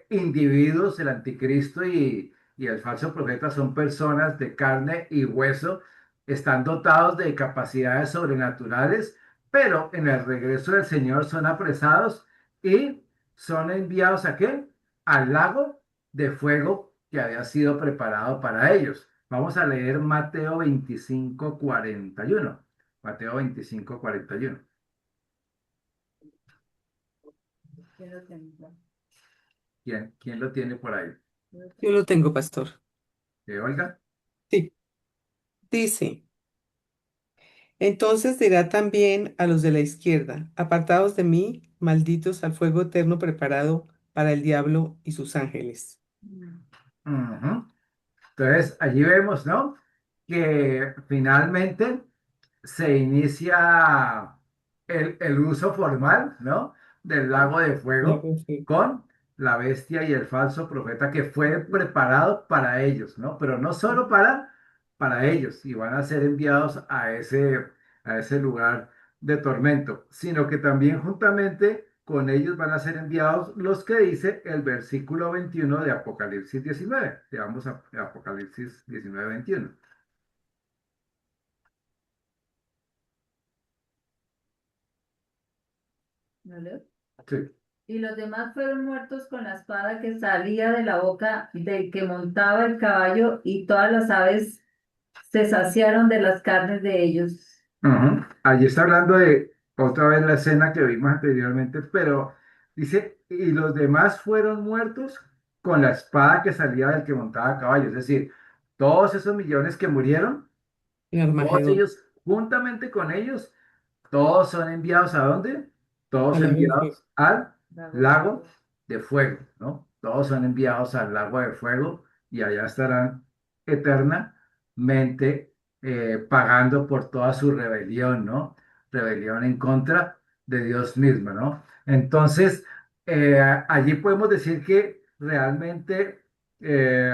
individuos, el anticristo y el falso profeta son personas de carne y hueso, están dotados de capacidades sobrenaturales, pero en el regreso del Señor son apresados y son enviados ¿a qué? Al lago de fuego que había sido preparado para ellos. Vamos a leer Mateo 25, 41. Mateo 25, 41. ¿Quién lo tendrá? ¿Quién lo tiene por ahí? Yo lo tengo, pastor. Olga. Sí. Dice, entonces dirá también a los de la izquierda, apartados de mí, malditos al fuego eterno preparado para el diablo y sus ángeles. Mm. Ujú. Entonces, allí vemos, ¿no? Que finalmente se inicia el uso formal, ¿no? Del lago de Ya fuego pensé. con la bestia y el falso profeta que fue preparado para ellos, ¿no? Pero no solo para ellos, y van a ser enviados a ese lugar de tormento, sino que también juntamente con ellos van a ser enviados los que dice el versículo 21 de Apocalipsis 19. Vamos a Apocalipsis 19, 21. ¿No leo? Sí. Y los demás fueron muertos con la espada que salía de la boca del que montaba el caballo, y todas las aves se saciaron de las carnes de ellos. Ujú. Allí está hablando de otra vez la escena que vimos anteriormente, pero dice, y los demás fueron muertos con la espada que salía del que montaba a caballo. Es decir, todos esos millones que murieron, En todos Armagedón, ellos, juntamente con ellos, todos son enviados ¿a dónde? a Todos la vez fue. enviados al Lago de lago fuego. de fuego, ¿no? Todos son enviados al lago de fuego y allá estarán eternamente pagando por toda su rebelión, ¿no? Rebelión en contra de Dios mismo, ¿no? Entonces, allí podemos decir que realmente eh,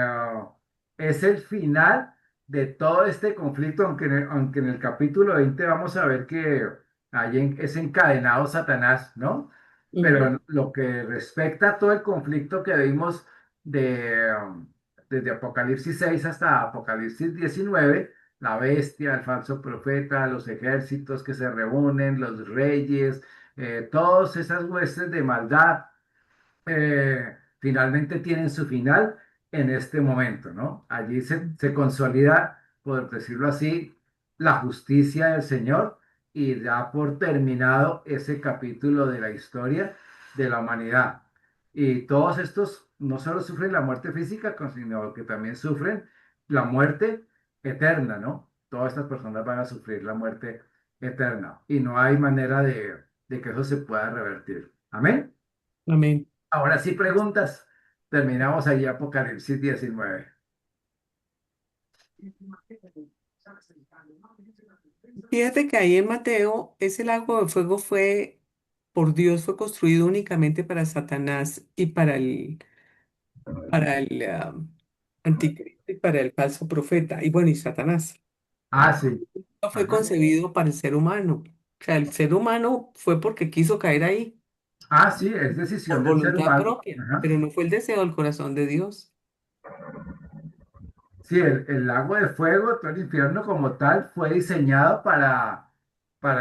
es el final de todo este conflicto, aunque en el capítulo 20 vamos a ver que ahí es encadenado Satanás, ¿no? Pero Ujú. en lo que respecta a todo el conflicto que vimos desde Apocalipsis 6 hasta Apocalipsis 19, la bestia, el falso profeta, los ejércitos que se reúnen, los reyes, todas esas huestes de maldad finalmente tienen su final en este momento, ¿no? Allí se consolida, por decirlo así, la justicia del Señor y da por terminado ese capítulo de la historia de la humanidad. Y todos estos no solo sufren la muerte física, sino que también sufren la muerte eterna, ¿no? Todas estas personas van a sufrir la muerte eterna y no hay manera de que eso se pueda revertir. Amén. Amén. Ahora sí preguntas. Terminamos ahí Apocalipsis 19. Fíjate que ahí en Mateo, ese lago de fuego fue, por Dios, fue construido únicamente para Satanás y para el anticristo y para el falso profeta. Y bueno, y Satanás. Ah, sí. No fue Ajá. concebido para el ser humano. O sea, el ser humano fue porque quiso caer ahí. Ah, sí, es por decisión del ser voluntad humano. propia, Ajá. pero no fue el deseo del corazón de Dios. Sí, el lago de fuego, todo el infierno como tal, fue diseñado para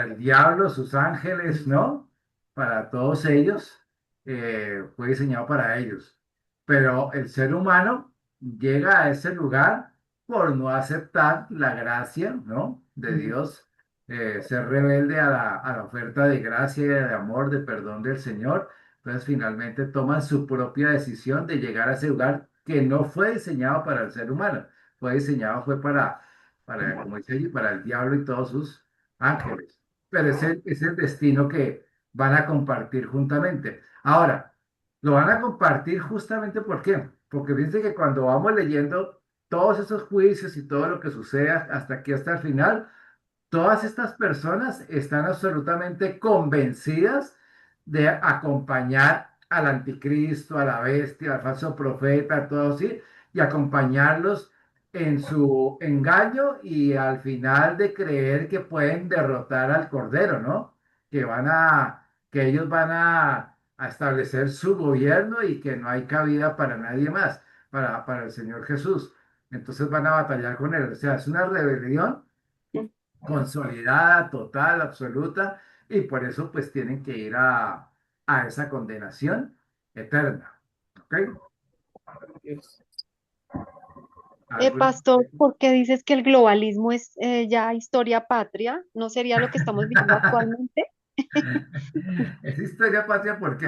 el diablo, sus ángeles, ¿no? Para todos ellos, fue diseñado para ellos. Pero el ser humano llega a ese lugar por no aceptar la gracia, ¿no? De Dios, ser rebelde a la oferta de gracia, y de amor, de perdón del Señor. Entonces finalmente toman su propia decisión de llegar a ese lugar que no fue diseñado para el ser humano, fue diseñado, fue como dice allí, para el diablo y todos sus ángeles. Pero es el destino que van a compartir juntamente. Ahora, lo van a compartir justamente ¿por qué? Porque fíjense que cuando vamos leyendo todos esos juicios y todo lo que sucede hasta aquí, hasta el final, todas estas personas están absolutamente convencidas de acompañar al anticristo, a la bestia, al falso profeta, a todos, ¿sí? Y acompañarlos en su engaño y al final de creer que pueden derrotar al Cordero, ¿no? Que ellos van a establecer su gobierno y que no hay cabida para nadie más, para el Señor Jesús. Entonces van a batallar con él. O sea, es una rebelión consolidada, total, absoluta, y por eso pues tienen que ir a esa condenación eterna. ¿Ok? Dios. ¿Algún- Pastor, ¿por qué dices que el globalismo es ya historia patria? ¿No sería lo que estamos viviendo actualmente? Es historia patria porque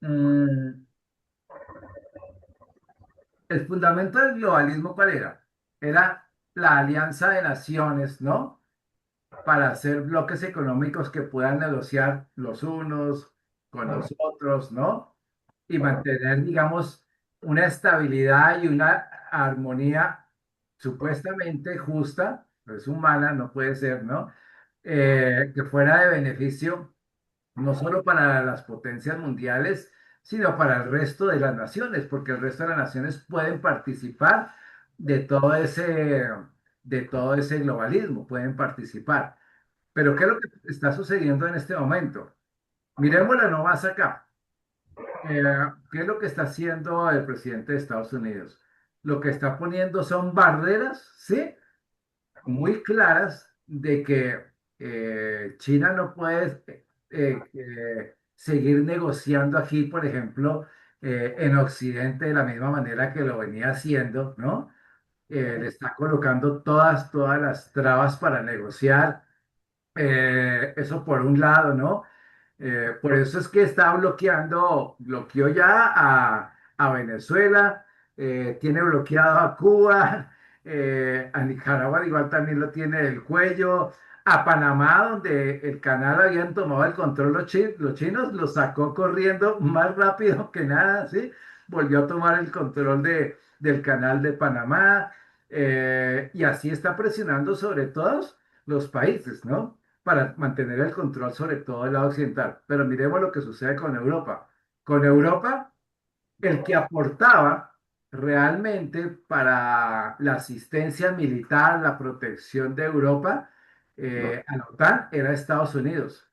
mm, el fundamento del globalismo, ¿cuál era? Era la alianza de naciones, ¿no? Para hacer bloques económicos que puedan negociar los unos con los otros, ¿no? Y mantener, digamos, una estabilidad y una armonía supuestamente justa, pero es humana, no puede ser, ¿no? Que fuera de beneficio no solo para las potencias mundiales, sino para el resto de las naciones, porque el resto de las naciones pueden participar de todo de todo ese globalismo, pueden participar. Pero ¿qué es lo que está sucediendo en este momento? Miremoslo nomás acá. Eh, ¿Qué es lo que está haciendo el presidente de Estados Unidos? Lo que está poniendo son barreras, ¿sí? Muy claras de que China no puede seguir negociando aquí, por ejemplo, en Occidente de la misma manera que lo venía haciendo, ¿no? Le está colocando todas las trabas para negociar, eso por un lado, ¿no? Por eso es que está bloqueó ya a Venezuela, tiene bloqueado a Cuba, a Nicaragua igual también lo tiene del cuello, a Panamá, donde el canal habían tomado el control los chinos, lo sacó corriendo más rápido que nada, ¿sí? Volvió a tomar el control del canal de Panamá, y así está presionando sobre todos los países, ¿no? Para mantener el control sobre todo el lado occidental. Pero miremos lo que sucede con Europa. Con Europa, el que aportaba realmente para la asistencia militar, la protección de Europa a la OTAN era Estados Unidos.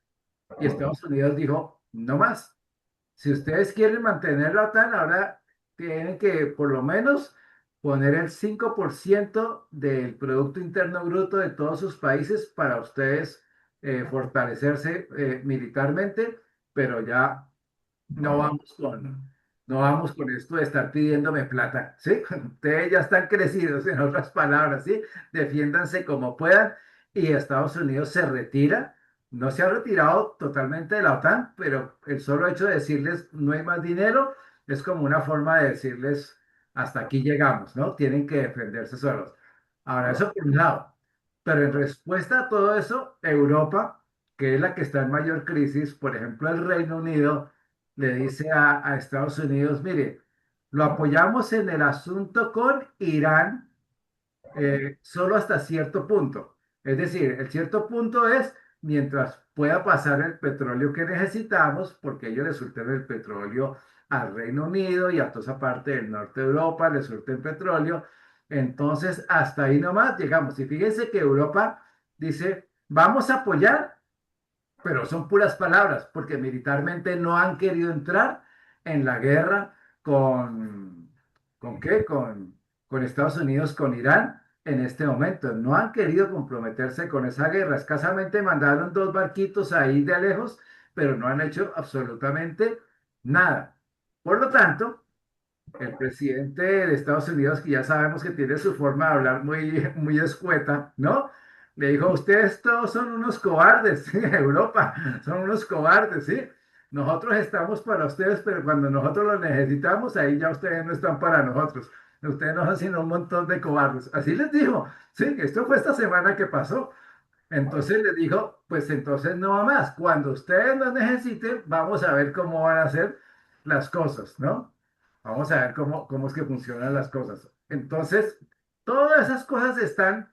Y Estados Unidos dijo, no más. Si ustedes quieren mantener la OTAN, ahora tienen que por lo menos poner el 5% del Producto Interno Bruto de todos sus países para ustedes fortalecerse militarmente, pero ya no vamos no vamos con esto de estar pidiéndome plata, ¿sí? Ustedes ya están crecidos, en otras palabras, ¿sí? Defiéndanse como puedan y Estados Unidos se retira. No se ha retirado totalmente de la OTAN, pero el solo hecho de decirles no hay más dinero es como una forma de decirles hasta aquí llegamos, ¿no? Tienen que defenderse solos. Ahora, eso por un lado. Pero en respuesta a todo eso, Europa, que es la que está en mayor crisis, por ejemplo, el Reino Unido, le dice a Estados Unidos, mire, lo apoyamos en el asunto con Irán, solo hasta cierto punto. Es decir, el cierto punto es mientras pueda pasar el petróleo que necesitamos, porque ellos le surten el petróleo al Reino Unido y a toda esa parte del norte de Europa, le surten petróleo. Entonces, hasta ahí nomás llegamos. Y fíjense que Europa dice, vamos a apoyar pero son puras palabras, porque militarmente no han querido entrar en la guerra con, ¿con qué? Con Estados Unidos, con Irán en este momento. No han querido comprometerse con esa guerra. Escasamente mandaron dos barquitos ahí de lejos, pero no han hecho absolutamente nada. Por lo tanto, el presidente de Estados Unidos, que ya sabemos que tiene su forma de hablar muy escueta, ¿no? Le dijo, ustedes todos son unos cobardes, ¿sí? Europa, son unos cobardes, ¿sí? Nosotros estamos para ustedes, pero cuando nosotros los necesitamos, ahí ya ustedes no están para nosotros. Ustedes no son sino un montón de cobardes. Así les dijo, sí, esto fue esta semana que pasó. Entonces le dijo, pues entonces no va más. Cuando ustedes nos necesiten, vamos a ver cómo van a hacer las cosas, ¿no? Vamos a ver cómo es que funcionan las cosas. Entonces, todas esas cosas se están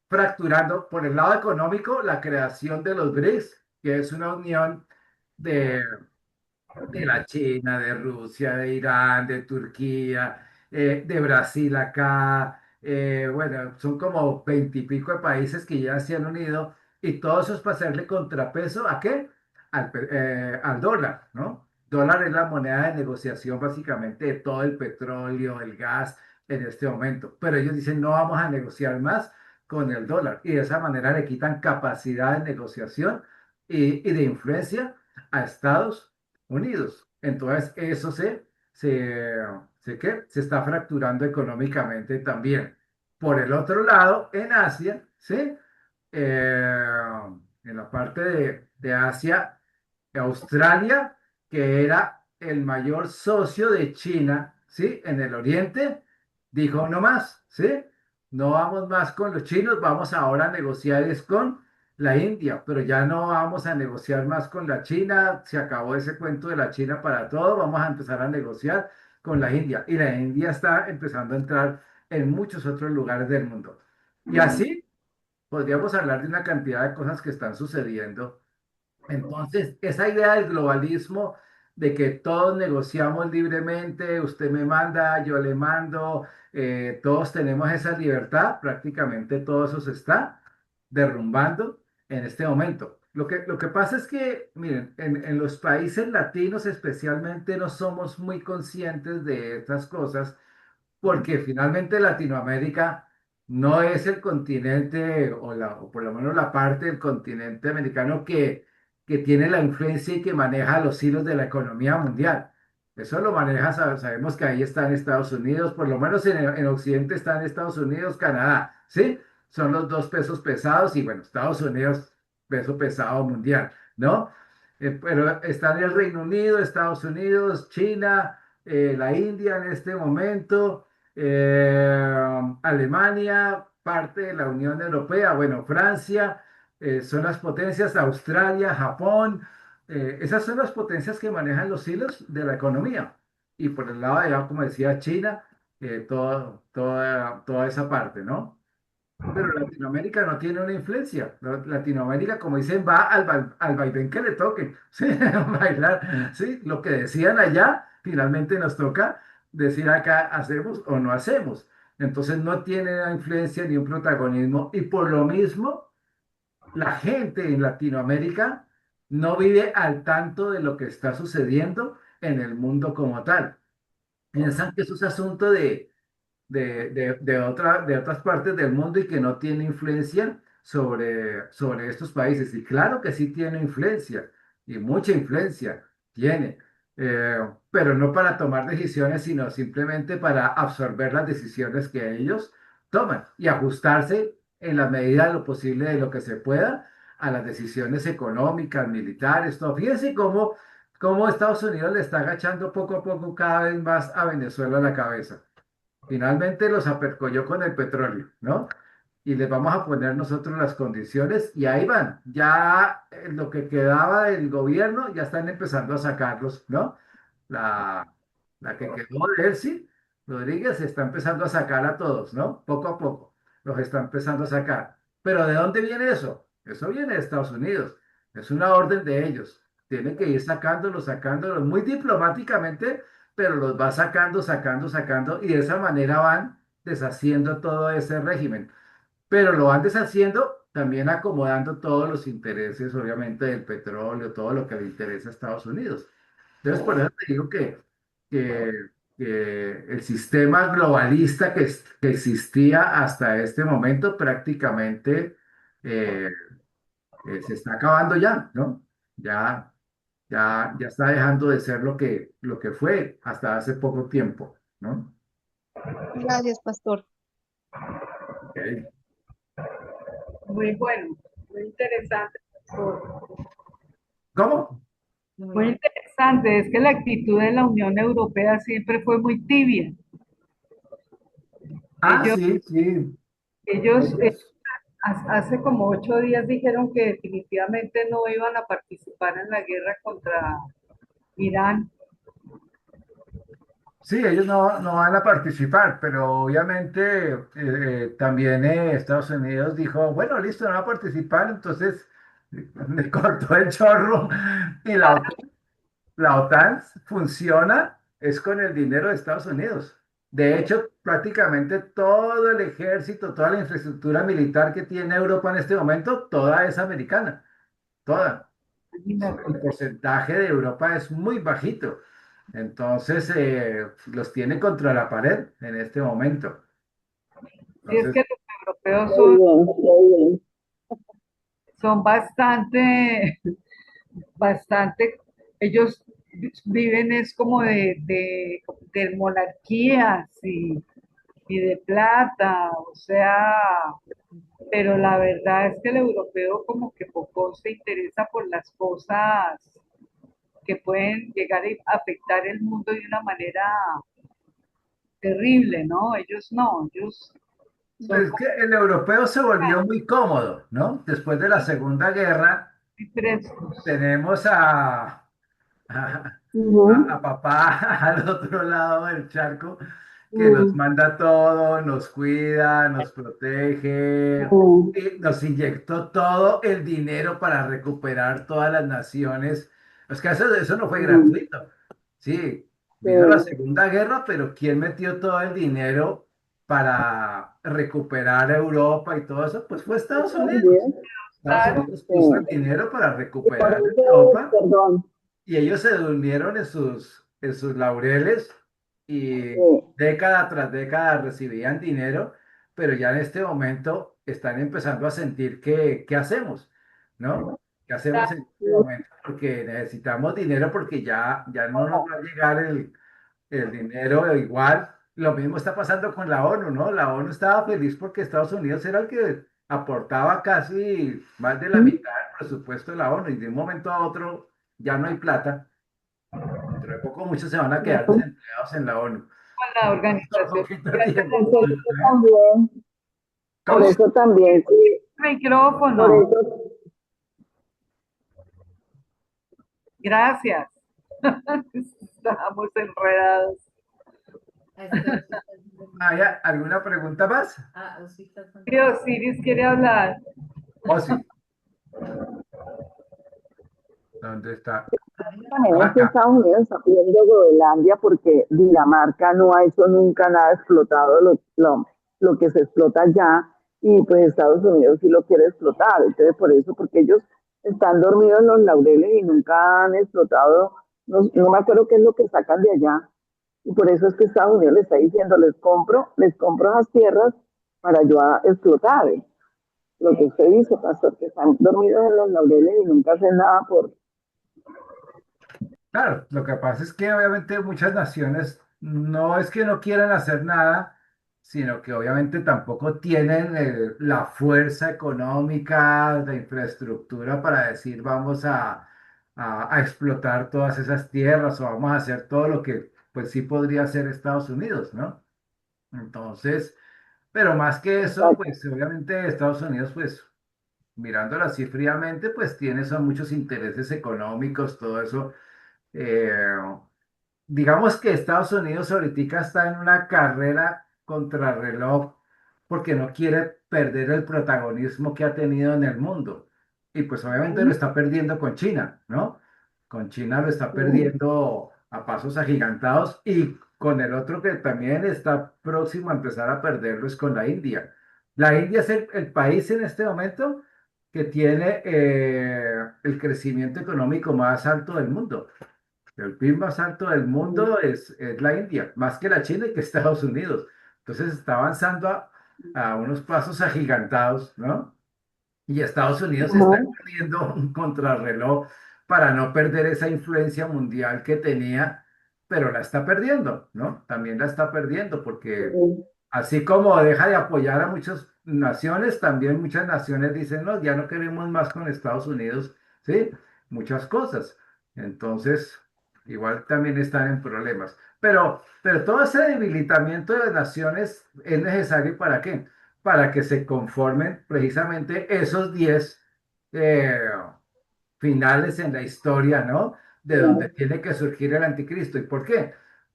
fracturando por el lado económico, la creación de los BRICS, que es una unión de la China, de Rusia, de Irán, de Turquía, de Brasil acá. Bueno, son como veintipico de países que ya se han unido y todo eso es para hacerle contrapeso ¿a qué? Al dólar, ¿no? Dólar es la moneda de negociación básicamente de todo el petróleo, el gas en este momento. Pero ellos dicen no vamos a negociar más con el dólar y de esa manera le quitan capacidad de negociación y de influencia a Estados Unidos. Entonces, eso ¿qué? Se está fracturando económicamente también. Por el otro lado, en Asia, ¿sí? En la parte de Asia, Australia, que era el mayor socio de China, ¿sí? En el oriente, dijo no más, ¿sí? No vamos más con los chinos, vamos ahora a negociar es con la India, pero ya no vamos a negociar más con la China, se acabó ese cuento de la China para todo, vamos a empezar a negociar con la India. Y la India está empezando a entrar en muchos otros lugares del mundo. Y así podríamos hablar de una cantidad de cosas que están sucediendo. Entonces, esa idea del globalismo, de que todos negociamos libremente, usted me manda, yo le mando, todos tenemos esa libertad, prácticamente todo eso se está derrumbando en este momento. Lo que pasa es que, miren, en los países latinos especialmente no somos muy conscientes de estas cosas porque finalmente Latinoamérica no es el continente, o por lo menos la parte del continente americano que tiene la influencia y que maneja los hilos de la economía mundial. Eso lo maneja, sabemos que ahí está en Estados Unidos, por lo menos en Occidente está en Estados Unidos, Canadá, ¿sí? Son los dos pesos pesados y bueno, Estados Unidos, peso pesado mundial, ¿no? Pero están el Reino Unido, Estados Unidos, China, la India en este momento, Alemania, parte de la Unión Europea, bueno, Francia, son las potencias, Australia, Japón, esas son las potencias que manejan los hilos de la economía. Y por el lado de allá, como decía China, toda esa parte, ¿no? Pero Latinoamérica no tiene una influencia. Latinoamérica, como dicen, va al vaivén que le toque. Sí, bailar. Sí, lo que decían allá, finalmente nos toca decir acá, hacemos o no hacemos. Entonces no tiene una influencia ni un protagonismo. Y por lo mismo, la gente en Latinoamérica no vive al tanto de lo que está sucediendo en el mundo como tal. Piensan que eso es asunto de otras partes del mundo y que no tiene influencia sobre estos países. Y claro que sí tiene influencia, y mucha influencia tiene, pero no para tomar decisiones, sino simplemente para absorber las decisiones que ellos toman y ajustarse en la medida de lo posible de lo que se pueda a las decisiones económicas, militares, todo. Fíjense cómo Estados Unidos le está agachando poco a poco cada vez más a Venezuela la cabeza. Finalmente los apercolló con el petróleo, ¿no? Y les vamos a poner nosotros las condiciones y ahí van. Ya lo que quedaba del gobierno ya están empezando a sacarlos, ¿no? La, la que quedó de Elsie Rodríguez está empezando a sacar a todos, ¿no? Poco a poco los está empezando a sacar. Pero ¿de dónde viene eso? Eso viene de Estados Unidos. Es una orden de ellos. Tienen que ir sacándolos muy diplomáticamente, pero los va sacando, sacando, sacando, y de esa manera van deshaciendo todo ese régimen. Pero lo van deshaciendo también acomodando todos los intereses, obviamente, del petróleo, todo lo que le interesa a Estados Unidos. Entonces, por eso te digo que, que el sistema globalista que existía hasta este momento prácticamente eh, se está acabando ya, ¿no? Ya, ya está dejando de ser lo que fue hasta hace poco tiempo, ¿no? Gracias, pastor. Ok. Muy bueno, muy interesante, pastor. ¿Cómo? Muy interesante. Es que la actitud de la Unión Europea siempre fue muy tibia. Ah, Ellos, sí, sí. ellos Ellos, hace como 8 días dijeron que definitivamente no iban a participar en la guerra contra Irán. sí, ellos no van a participar, pero obviamente también Estados Unidos dijo, bueno, listo, no va a participar, entonces le cortó el chorro y la OTAN funciona es con el dinero de Estados Unidos. De hecho, prácticamente todo el ejército, toda la infraestructura militar que tiene Europa en este momento, toda es americana, toda. Imagínate. El porcentaje de Europa es muy bajito. Entonces, los tiene contra la pared en este momento. Sí, es que Entonces, los europeos Muy bien, muy bien. son bastante, bastante, ellos viven es como de monarquías y de plata, o sea, pero la verdad es que el europeo como que poco se interesa por las cosas que pueden llegar a afectar el mundo de una manera terrible, ¿no? Ellos no, ellos son es que el europeo se volvió muy cómodo, ¿no? Después de la Segunda Guerra, muy frescos. tenemos a, Ujú, a papá al otro lado del charco que nos mm, manda todo, nos cuida, nos protege, mm, y nos inyectó todo el dinero para recuperar todas las naciones. Es que eso no fue mm, gratuito. Sí, sí, vino la Segunda Guerra, pero ¿quién metió todo el dinero para recuperar Europa y todo eso? Pues fue Estados Unidos. también, Estados Claro, Unidos puso el sí. dinero para Y por recuperar eso, Europa perdón, y ellos se durmieron en sus laureles y sí, década tras década recibían dinero, pero ya en este momento están empezando a sentir que, ¿qué hacemos? ¿No? ¿Qué hacemos en este mm, momento? Porque necesitamos dinero porque ya no nos va a llegar el dinero igual. Lo mismo está pasando con la ONU, ¿no? La ONU estaba feliz porque Estados Unidos era el que aportaba casi más de la mitad del presupuesto de la ONU y de un momento a otro ya no hay plata. Dentro de poco muchos se van a quedar mm. desempleados en la ONU. con la Por Organización poquito Mundial de tiempo. la Por eso también, por ¿Cómo? eso también, sí, por Micrófono, eso, gracias. Estamos enredados. ¿Hay alguna pregunta más? Sí, Osiris quiere hablar. Oh, sí. ¿Dónde está? también es que Acá. Estados Unidos está pidiendo Groenlandia porque Dinamarca no ha hecho nunca nada explotado lo que se explota allá y pues Estados Unidos sí lo quiere explotar. Entonces por eso, porque ellos están dormidos en los laureles y nunca han explotado, no me acuerdo qué es lo que sacan de allá. Y por eso es que Estados Unidos le está diciendo, les compro esas tierras para yo a explotar. Lo que usted dice, pastor, que están dormidos en los laureles y nunca hacen nada por... Claro, lo que pasa es que obviamente muchas naciones no es que no quieran hacer nada, sino que obviamente tampoco tienen la fuerza económica, la infraestructura para decir vamos a explotar todas esas tierras o vamos a hacer todo lo que pues sí podría hacer Estados Unidos, ¿no? Entonces, pero más que eso, Exacto. pues obviamente Estados Unidos pues mirándolo así fríamente, pues tiene son muchos intereses económicos, todo eso. eh, digamos que Estados Unidos ahorita está en una carrera contrarreloj porque no quiere perder el protagonismo que ha tenido en el mundo. Y pues obviamente lo está perdiendo con China, ¿no? Con China lo está perdiendo a pasos agigantados y con el otro que también está próximo a empezar a perderlo es con la India. La India es el país en este momento que tiene el crecimiento económico más alto del mundo. El PIB más alto del mundo es la India, más que la China y que Estados Unidos. Entonces está avanzando a unos pasos agigantados, ¿no? Y Estados Unidos está Ajá. corriendo un contrarreloj para no perder esa influencia mundial que tenía, pero la está perdiendo, ¿no? También la está perdiendo porque Sí. así como deja de apoyar a muchas naciones, también muchas naciones dicen, no, ya no queremos más con Estados Unidos, ¿sí? Muchas cosas. Entonces, igual también están en problemas. Pero todo ese debilitamiento de las naciones es necesario ¿para qué? Para que se conformen precisamente esos 10 eh, finales en la historia, ¿no? De donde tiene que surgir el anticristo. ¿Y por qué?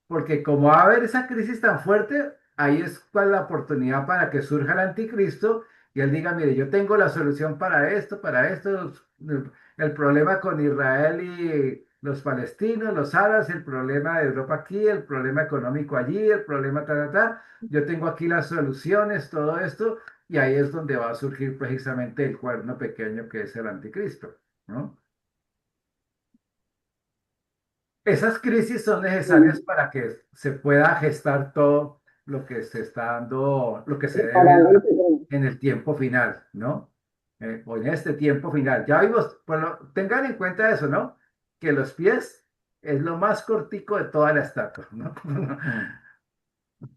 Porque como va a haber esa crisis tan fuerte, ahí es cuál la oportunidad para que surja el anticristo y él diga, mire, yo tengo la solución para esto, el problema con Israel y los palestinos, los árabes, el problema de Europa aquí, el problema económico allí, el problema yo tengo aquí las soluciones, todo esto, y ahí es donde va a surgir precisamente el cuerno pequeño que es el anticristo, ¿no? Esas crisis son necesarias Sí. para que se pueda gestar todo lo que se está dando, lo que se debe Preparando el dar terreno. en el tiempo final, ¿no? O en este tiempo final. Ya vimos, tengan en cuenta eso, ¿no? Que los pies es lo más cortico de toda la estatua, ¿no?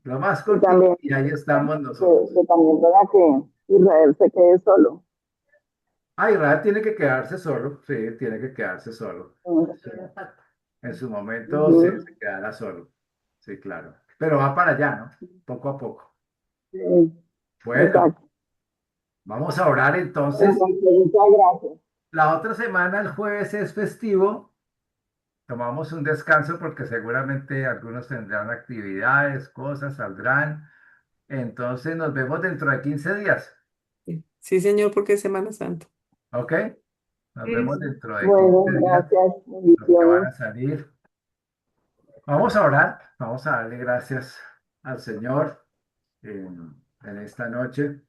Lo más Y cortico también, y ahí estamos nosotros. que también para que Israel se quede solo. Ah, Israel tiene que quedarse solo, sí, tiene que quedarse solo. Mm. En su momento Ujú. se quedará solo, sí, claro. Pero va para allá, ¿no? Poco a poco. Sí, Bueno, exacto. vamos a orar entonces. Entonces, muchas gracias. La otra semana, el jueves es festivo. Tomamos un descanso porque seguramente algunos tendrán actividades, cosas, saldrán. Entonces nos vemos dentro de 15 días. Sí, sí, señor, porque es Semana Santa. ¿Ok? Nos vemos Listo. dentro de Bueno, 15 días gracias. los que van Bendiciones. a salir. Vamos a orar. Vamos a darle gracias al Señor en esta noche.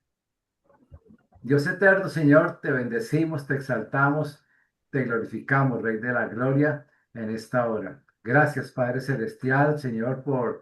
Dios eterno, Señor, te bendecimos, te exaltamos, te glorificamos, Rey de la Gloria, en esta hora. Gracias, Padre Celestial, Señor, por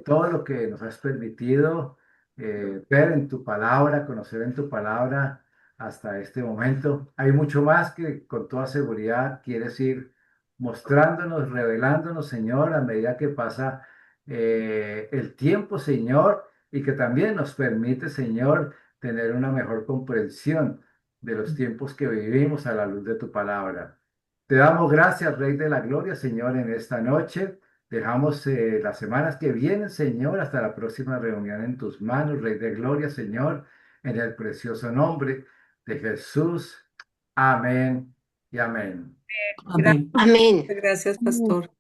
todo lo que nos has permitido ver en tu palabra, conocer en tu palabra hasta este momento. Hay mucho más que con toda seguridad quieres ir mostrándonos, revelándonos, Señor, a medida que pasa el tiempo, Señor, y que también nos permite, Señor, tener una mejor comprensión de los tiempos que vivimos a la luz de tu palabra. Te damos gracias, Rey de la Gloria, Señor, en esta noche. Dejamos las semanas que vienen, Señor, hasta la próxima reunión en tus manos, Rey de Gloria, Señor, en el precioso nombre de Jesús. Amén y amén. Amén. Amén. Gracias, Mm. pastor.